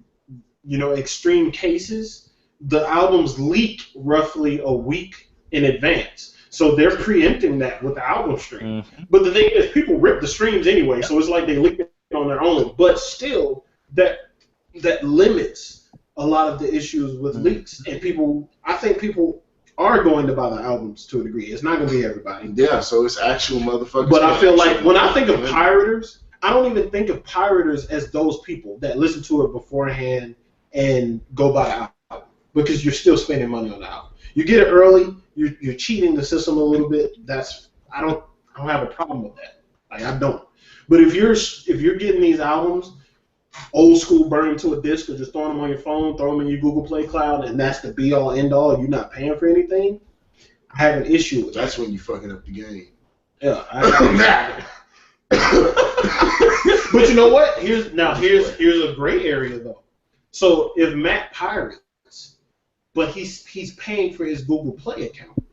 [SPEAKER 1] extreme cases, the albums leak roughly a week in advance. So they're preempting that with the album stream. Mm-hmm. But the thing is, people rip the streams anyway, so it's like they leak it on their own. But still, that limits a lot of the issues with leaks, and I think people are going to buy the albums to a degree. It's not going to be everybody.
[SPEAKER 5] Yeah, so it's actual motherfuckers.
[SPEAKER 1] But I feel like when I think of pirators, I don't even think of pirators as those people that listen to it beforehand and go buy the album, because you're still spending money on the album. You get it early, you're cheating the system a little bit. I don't have a problem with that. Like, I don't. But if you're getting these albums old school, burn them to a disc, or just throw them on your phone, throw them in your Google Play Cloud, and that's the be all end all, you're not paying for anything, I have an issue with that.
[SPEAKER 5] That's when you're fucking up the game.
[SPEAKER 1] Yeah, but you know what? Here's a gray area though. So if Matt pirates, but he's paying for his Google Play account,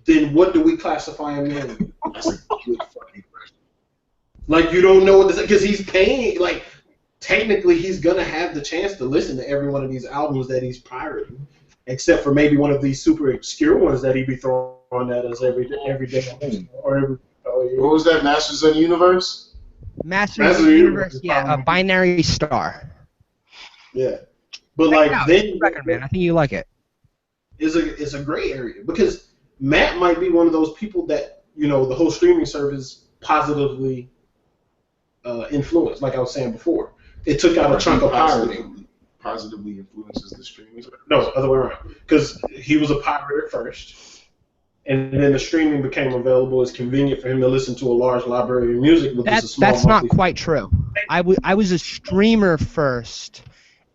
[SPEAKER 1] then what do we classify him in?
[SPEAKER 5] That's a good fucking question.
[SPEAKER 1] Like, you don't know what this is, because he's paying, like, technically he's going to have the chance to listen to every one of these albums that he's pirating, except for maybe one of these super obscure ones that he'd be throwing at us every day. Or every,
[SPEAKER 5] what was that, Masters of the Universe?
[SPEAKER 4] Masters of the Universe, yeah, a binary star.
[SPEAKER 1] Yeah. But, like, then...
[SPEAKER 4] record, man. I think you like it.
[SPEAKER 1] It's a gray area, because Matt might be one of those people that, the whole streaming service positively influence, like I was saying before. It took out a chunk of pirating.
[SPEAKER 5] Positively influences the streaming.
[SPEAKER 1] No, other way around. Because he was a pirate at first, and then the streaming became available. It's convenient for him to listen to a large library of music with just a small
[SPEAKER 4] That's not quite true. I was a streamer first.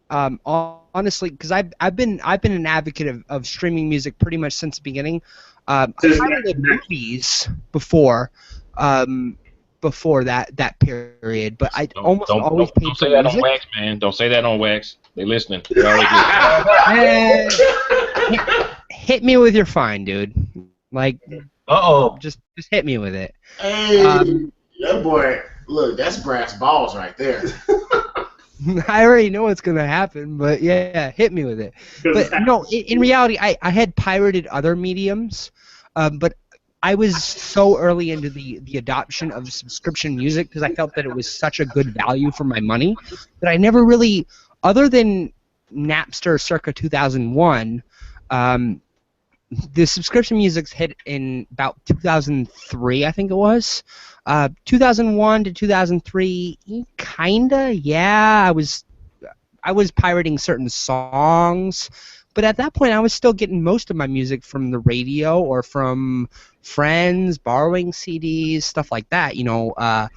[SPEAKER 4] Honestly, because I've been an advocate of streaming music pretty much since the beginning. I pirated movies before that period, but I almost always paid for music.
[SPEAKER 6] Don't say that on Wax, man. Don't say that on Wax. They listening.
[SPEAKER 4] Hit me with your fine, dude. Like, just hit me with it.
[SPEAKER 5] Hey, that boy, look, that's brass balls right there.
[SPEAKER 4] I already know what's gonna happen, but yeah, hit me with it. But no, in reality, I had pirated other mediums, but I was so early into the adoption of subscription music because I felt that it was such a good value for my money that I never really, other than Napster circa 2001, the subscription music's hit in about 2003, I think it was. 2001 to 2003, kinda, yeah. I was pirating certain songs, but at that point I was still getting most of my music from the radio or from friends, borrowing CDs, stuff like that. You know,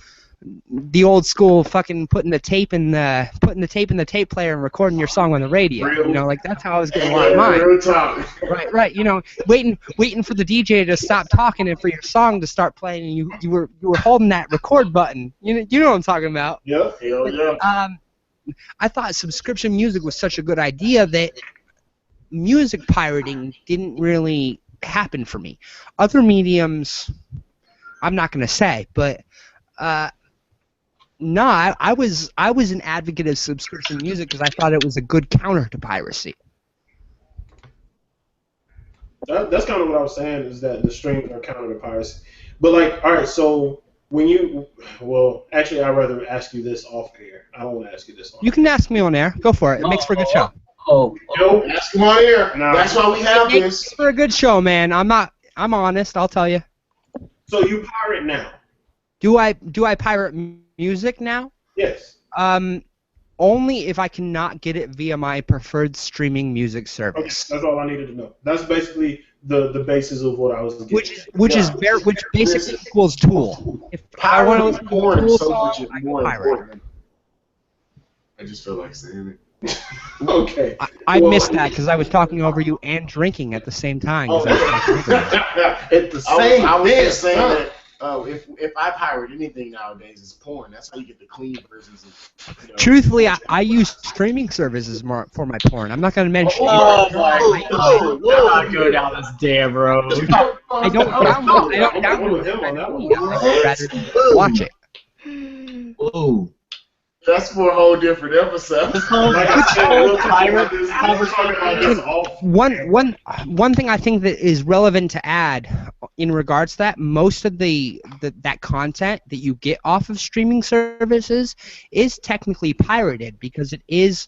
[SPEAKER 4] the old school fucking putting the tape in the tape player and recording your song on the radio. You know, like that's how I was getting a lot of mine. Right. You know, waiting for the DJ to stop talking and for your song to start playing, and you were holding that record button. You know what I'm talking about?
[SPEAKER 1] Yeah, hell yeah.
[SPEAKER 4] I thought subscription music was such a good idea that music pirating didn't really happen for me. Other mediums, I'm not gonna say, but. No, I was an advocate of subscription music because I thought it was a good counter to piracy.
[SPEAKER 1] That's kind of what I was saying, is that the streams are counter to piracy. But like, all right, so when you, well, actually, I'd rather ask you this off air. I don't want to ask you this off.
[SPEAKER 4] You can ask me on air. Go for it. It makes for a good show.
[SPEAKER 5] Yo, ask him on air. No. That's why we have
[SPEAKER 4] It
[SPEAKER 5] this.
[SPEAKER 4] makes for a good show, man. I'm honest. I'll tell you.
[SPEAKER 1] So you pirate now?
[SPEAKER 4] Do I pirate music now?
[SPEAKER 1] Yes.
[SPEAKER 4] Only if I cannot get it via my preferred streaming music service.
[SPEAKER 1] Okay, that's all I needed to know. That's basically the basis of what I was getting.
[SPEAKER 4] Which basically equals Tool. If I want to listen to a Tool song, I can pirate.
[SPEAKER 5] I just feel like saying it.
[SPEAKER 1] Okay.
[SPEAKER 4] I missed that because I was talking over you and drinking at the same time.
[SPEAKER 1] At the same
[SPEAKER 5] I was just saying
[SPEAKER 1] time.
[SPEAKER 5] that. If I pirate anything nowadays, it's porn. That's how you get the clean versions of. You know,
[SPEAKER 4] Truthfully, I use streaming services for my porn. I'm not going to mention it.
[SPEAKER 2] Oh my God! Not go down this damn road.
[SPEAKER 4] I don't download it. Rather than watch it.
[SPEAKER 3] Ooh.
[SPEAKER 5] That's for a whole different episode.
[SPEAKER 4] One thing I think that is relevant to add in regards to that, most of that content that you get off of streaming services is technically pirated because it is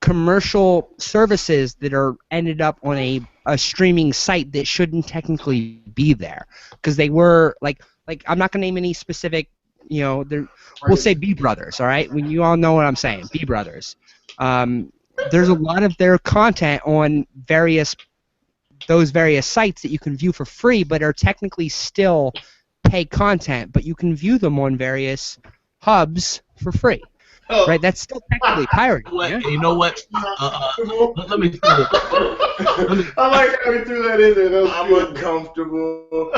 [SPEAKER 4] commercial services that are ended up on a streaming site that shouldn't technically be there because they were like I'm not gonna name any specific. You know, we'll say B Brothers, all right? When you all know what I'm saying, B Brothers. There's a lot of their content on those various sites that you can view for free, but are technically still pay content, but you can view them on various hubs for free. Right? That's still technically pirated. Yeah?
[SPEAKER 3] You know what? Let me.
[SPEAKER 1] I like how he threw that in there.
[SPEAKER 5] I'm uncomfortable.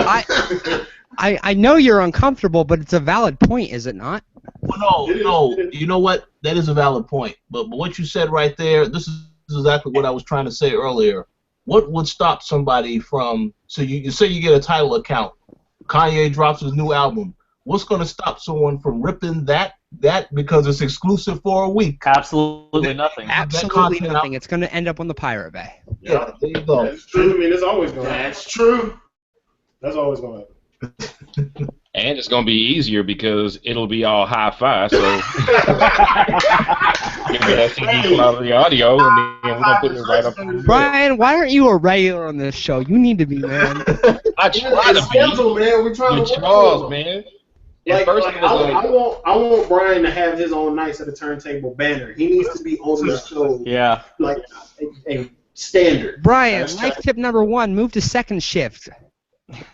[SPEAKER 4] I know you're uncomfortable, but it's a valid point, is it not?
[SPEAKER 3] Well, no. You know what? That is a valid point. But what you said right there, this is exactly what I was trying to say earlier. What would stop somebody from? So you say you get a Tidal account. Kanye drops his new album. What's going to stop someone from ripping that because it's exclusive for a week?
[SPEAKER 2] Absolutely nothing.
[SPEAKER 4] Absolutely nothing. It's going to end up on the Pirate Bay.
[SPEAKER 3] Yeah, there you go.
[SPEAKER 1] That's true. I mean, it's always going to happen.
[SPEAKER 5] That's true.
[SPEAKER 1] That's always going to happen.
[SPEAKER 6] And it's going to be easier because it'll be all hi-fi, so give me that CD quality audio, and then we're going to put it right up on the
[SPEAKER 4] Brian, why aren't you a regular on this show? You need to be, man.
[SPEAKER 6] I try to be.
[SPEAKER 5] Man. We're trying
[SPEAKER 6] With
[SPEAKER 5] to
[SPEAKER 6] Charles, man.
[SPEAKER 1] Like,
[SPEAKER 6] first
[SPEAKER 1] like,
[SPEAKER 6] it was like,
[SPEAKER 1] I want Brian to have his own Nights at the Turntable banner. He needs to be on the show.
[SPEAKER 2] Yeah.
[SPEAKER 1] Like a standard.
[SPEAKER 4] Brian, life tip number 1: move to second shift.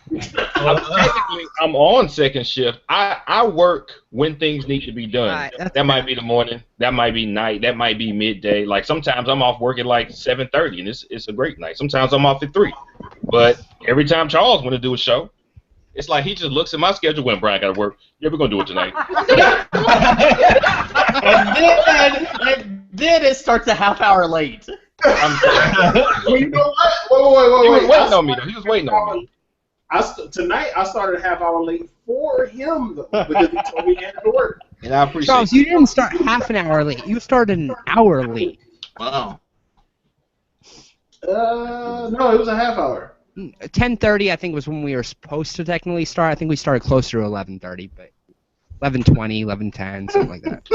[SPEAKER 6] technically, I'm on second shift. I work when things need to be done.
[SPEAKER 4] Right,
[SPEAKER 6] That might be the morning. That might be night. That might be midday. Like sometimes I'm off work at like 7:30, and it's a great night. Sometimes I'm off at 3. But every time Charles want to do a show, it's like he just looks at my schedule when Brian got to work. Yeah, we're gonna do it tonight.
[SPEAKER 2] and then it starts a half hour late.
[SPEAKER 5] Well, you know what?
[SPEAKER 6] He was
[SPEAKER 5] Wait.
[SPEAKER 6] waiting on me though. He was waiting on me.
[SPEAKER 1] Tonight I started a half hour late for him though, because he told me he had to work.
[SPEAKER 6] And I appreciate
[SPEAKER 4] Charles, you didn't start half an hour late. You started an hour late.
[SPEAKER 3] Wow.
[SPEAKER 1] No, it was a half hour.
[SPEAKER 4] 10:30, I think, was when we were supposed to technically start. I think we started closer to 11:30, but 11:20, 11:10, something like that.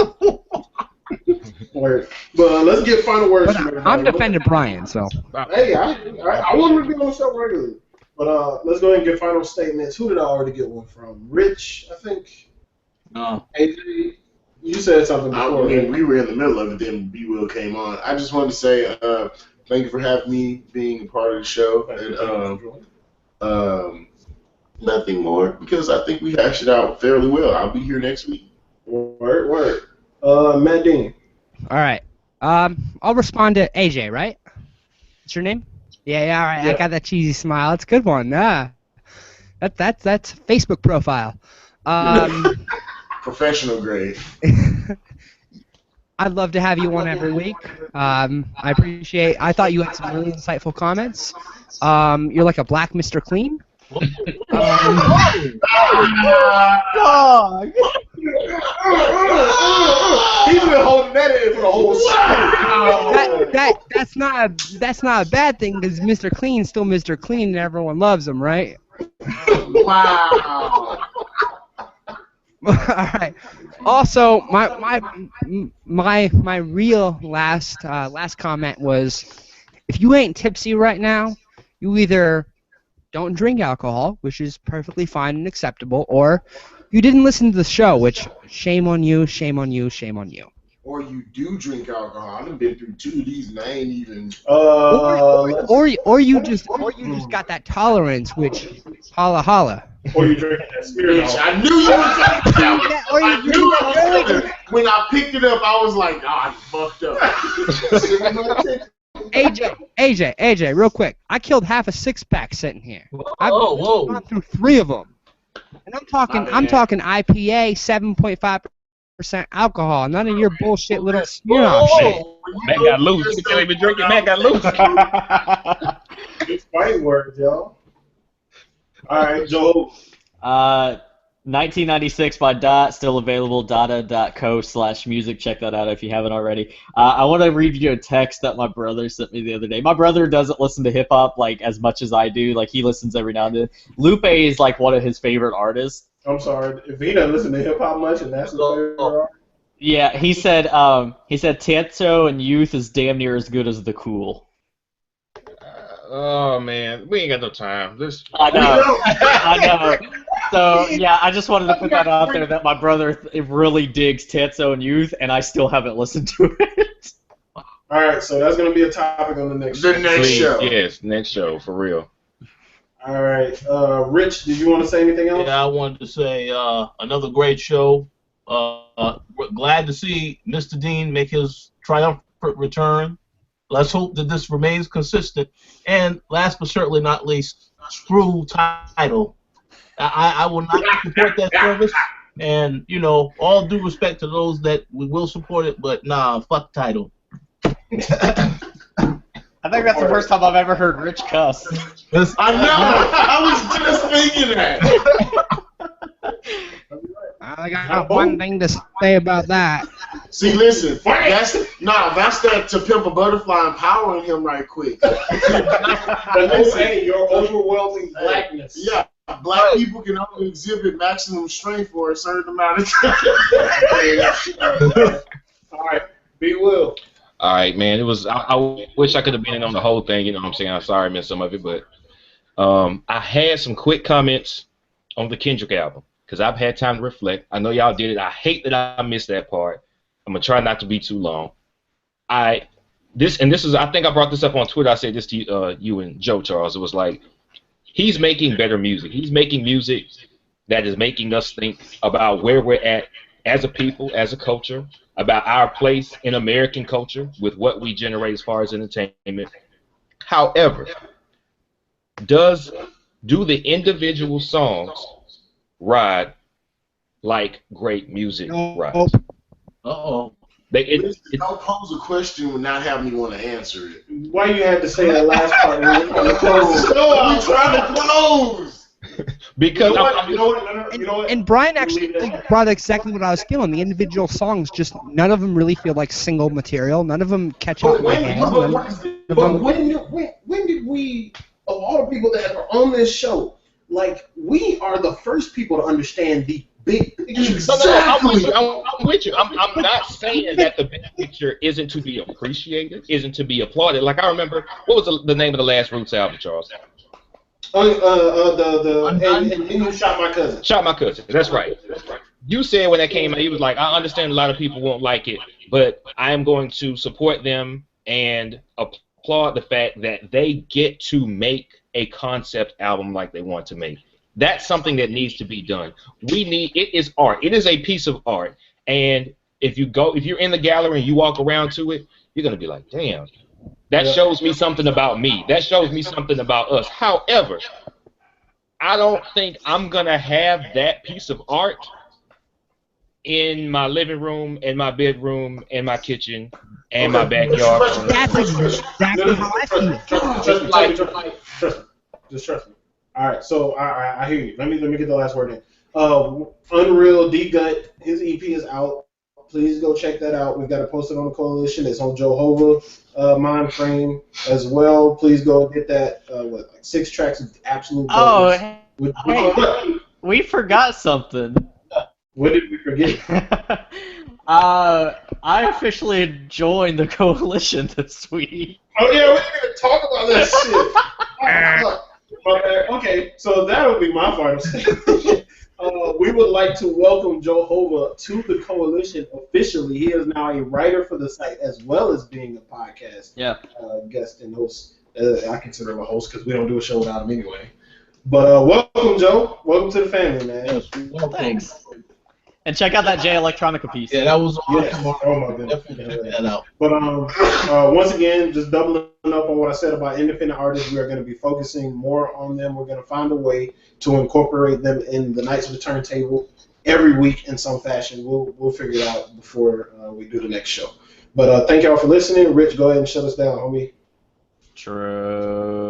[SPEAKER 1] Word. But let's get final words
[SPEAKER 4] But
[SPEAKER 1] from everybody.
[SPEAKER 4] I'm defending Brian, so.
[SPEAKER 1] Hey, I want him to be on the show regularly. But let's go ahead and get final statements. Who did I already get one from? Rich, I think.
[SPEAKER 3] No.
[SPEAKER 1] AJ, you said something before.
[SPEAKER 5] I mean, we were in the middle of it, then B Will came on. I just wanted to say thank you for having me being a part of the show. And nothing more, because I think we hashed it out fairly well. I'll be here next week.
[SPEAKER 1] Word. Matt Dean.
[SPEAKER 4] All right. I'll respond to AJ, right? What's your name? Yeah, all right.
[SPEAKER 1] Yeah.
[SPEAKER 4] I got that cheesy smile. It's a good one. That's Facebook profile.
[SPEAKER 5] Professional grade.
[SPEAKER 4] I'd love to have you on every week. I appreciate. I thought you had some really insightful comments. You're like a black Mr. Clean.
[SPEAKER 2] Dog.
[SPEAKER 1] He's been holding that in for the whole show.
[SPEAKER 4] That's not a bad thing because Mr. Clean's still Mr. Clean and everyone loves him, right?
[SPEAKER 5] Wow.
[SPEAKER 4] All right. Also, my real last comment was, if you ain't tipsy right now, you either don't drink alcohol, which is perfectly fine and acceptable, or you didn't listen to the show, which shame on you, shame on you, shame on you.
[SPEAKER 5] Or you do drink alcohol. I've been through 2 of these and I ain't even.
[SPEAKER 4] Or you just got that tolerance, which holla holla.
[SPEAKER 1] Or you drinking that spirit.
[SPEAKER 5] Bitch, I knew you were going to
[SPEAKER 4] Or you
[SPEAKER 5] I knew I was coming. When I picked it up, I was like, I fucked up.
[SPEAKER 4] AJ, real quick. I killed half a 6-pack sitting here. I've gone through 3 of them, and I'm talking IPA, 7.5% alcohol. None of your bullshit little Smirnoff shit.
[SPEAKER 6] Matt got loose. You can tell he been drinking. Matt got loose.
[SPEAKER 1] It's fighting words, y'all. All right, Joel.
[SPEAKER 2] 1996 by Dot, still available, data.co/music. Check that out if you haven't already. I want to read you a text that my brother sent me the other day. My brother doesn't listen to hip-hop like as much as I do. Like, he listens every now and then. Lupe is like one of his favorite artists.
[SPEAKER 1] I'm sorry. If he doesn't listen to hip-hop much and that's his favorite artist.
[SPEAKER 2] Yeah, he said Tiësto and Youth is damn near as good as The Cool.
[SPEAKER 6] Oh man, we ain't got no time.
[SPEAKER 2] I know. So yeah, I just wanted to put that out there that my brother really digs Tiësto and Youth, and I still haven't listened to it.
[SPEAKER 1] All right, so that's gonna be a topic on the next show.
[SPEAKER 5] Show.
[SPEAKER 6] Yes, next show for real.
[SPEAKER 1] All right, Rich, did you want to say anything else?
[SPEAKER 3] Yeah, I wanted to say another great show. Glad to see Mr. Dean make his triumphant return. Let's hope that this remains consistent. And last but certainly not least, screw Tidal. I will not support that service. And, you know, all due respect to those that we will support it, but nah, fuck Tidal.
[SPEAKER 2] I think that's the first time I've ever heard Rich cuss.
[SPEAKER 5] I know. I was just thinking that.
[SPEAKER 4] I got one thing to say about that.
[SPEAKER 5] See, listen, that's that To Pimp a Butterfly empowering him right quick.
[SPEAKER 1] But listen, hey, your overwhelming blackness.
[SPEAKER 5] Yeah, black people can only exhibit maximum strength for a certain amount of time.
[SPEAKER 1] All right, be Will.
[SPEAKER 6] All right, man. It was. I wish I could have been in on the whole thing. You know what I'm saying? I'm sorry I missed some of it, but I had some quick comments on the Kendrick album. because I've had time to reflect. I know y'all did it. I hate that I missed that part. I'm gonna try not to be too long. I think I brought this up on Twitter. I said this to you and Joe Charles. It was like, he's making better music. He's making music that is making us think about where we're at as a people, as a culture, about our place in American culture with what we generate as far as entertainment. However, do the individual songs ride like great music rides?
[SPEAKER 3] Uh-oh.
[SPEAKER 5] Don't pose a question and not have me want to answer it.
[SPEAKER 1] Why you had to say that last part?
[SPEAKER 5] I'm trying to close.
[SPEAKER 6] Because
[SPEAKER 1] you know what?
[SPEAKER 4] And Brian actually brought exactly what I was feeling. The individual songs, just none of them really feel like single material. None of them catch up in my head.
[SPEAKER 1] When did we, of all the people that are on this show, like, we are the first people to understand the big picture.
[SPEAKER 6] Exactly. I'm with you. I'm not saying that the big picture isn't to be appreciated, isn't to be applauded. Like, I remember, what was the name of the last Roots album, Charles?
[SPEAKER 1] And you Shot My Cousin.
[SPEAKER 6] Shot My Cousin. That's right. You said when that came out, you was like, I understand a lot of people won't like it, but I am going to support them and applaud the fact that they get to make a concept album like they want to make. That's something that needs to be done. It is art. It is a piece of art. And if you're in the gallery and you walk around to it, you're gonna be like, damn, that shows me something about me. That shows me something about us. However, I don't think I'm gonna have that piece of art in my living room, in my bedroom, in my kitchen, and my backyard.
[SPEAKER 4] That's exactly how I feel.
[SPEAKER 1] Just trust me. All right, so I hear you. Let me get the last word in. Unreal D-Gut, his EP is out. Please go check that out. We've got it posted on the Coalition. It's on Jehovah Mind Frame as well. Please go get that. 6 tracks of absolute bonus.
[SPEAKER 2] We forgot something.
[SPEAKER 1] What did we forget?
[SPEAKER 2] I officially joined the Coalition this week.
[SPEAKER 1] Oh yeah, we didn't even talk about that shit. Okay, so that would be my final statement. We would like to welcome Jehovah to the Coalition officially. He is now a writer for the site as well as being a podcast guest and host. I consider him a host because we don't do a show without him anyway. But welcome, Joe. Welcome to the family, man.
[SPEAKER 3] Yes, welcome.
[SPEAKER 2] Thanks. And check out that J Electronica piece.
[SPEAKER 3] Yeah, that was awesome.
[SPEAKER 1] Yes. Oh my goodness.
[SPEAKER 3] Definitely check that out.
[SPEAKER 1] But once again, just doubling up on what I said about independent artists, we are going to be focusing more on them. We're going to find a way to incorporate them in the Nights of the Turntable every week in some fashion. We'll figure it out before we do the next show. But thank y'all for listening. Rich, go ahead and shut us down, homie.
[SPEAKER 2] True.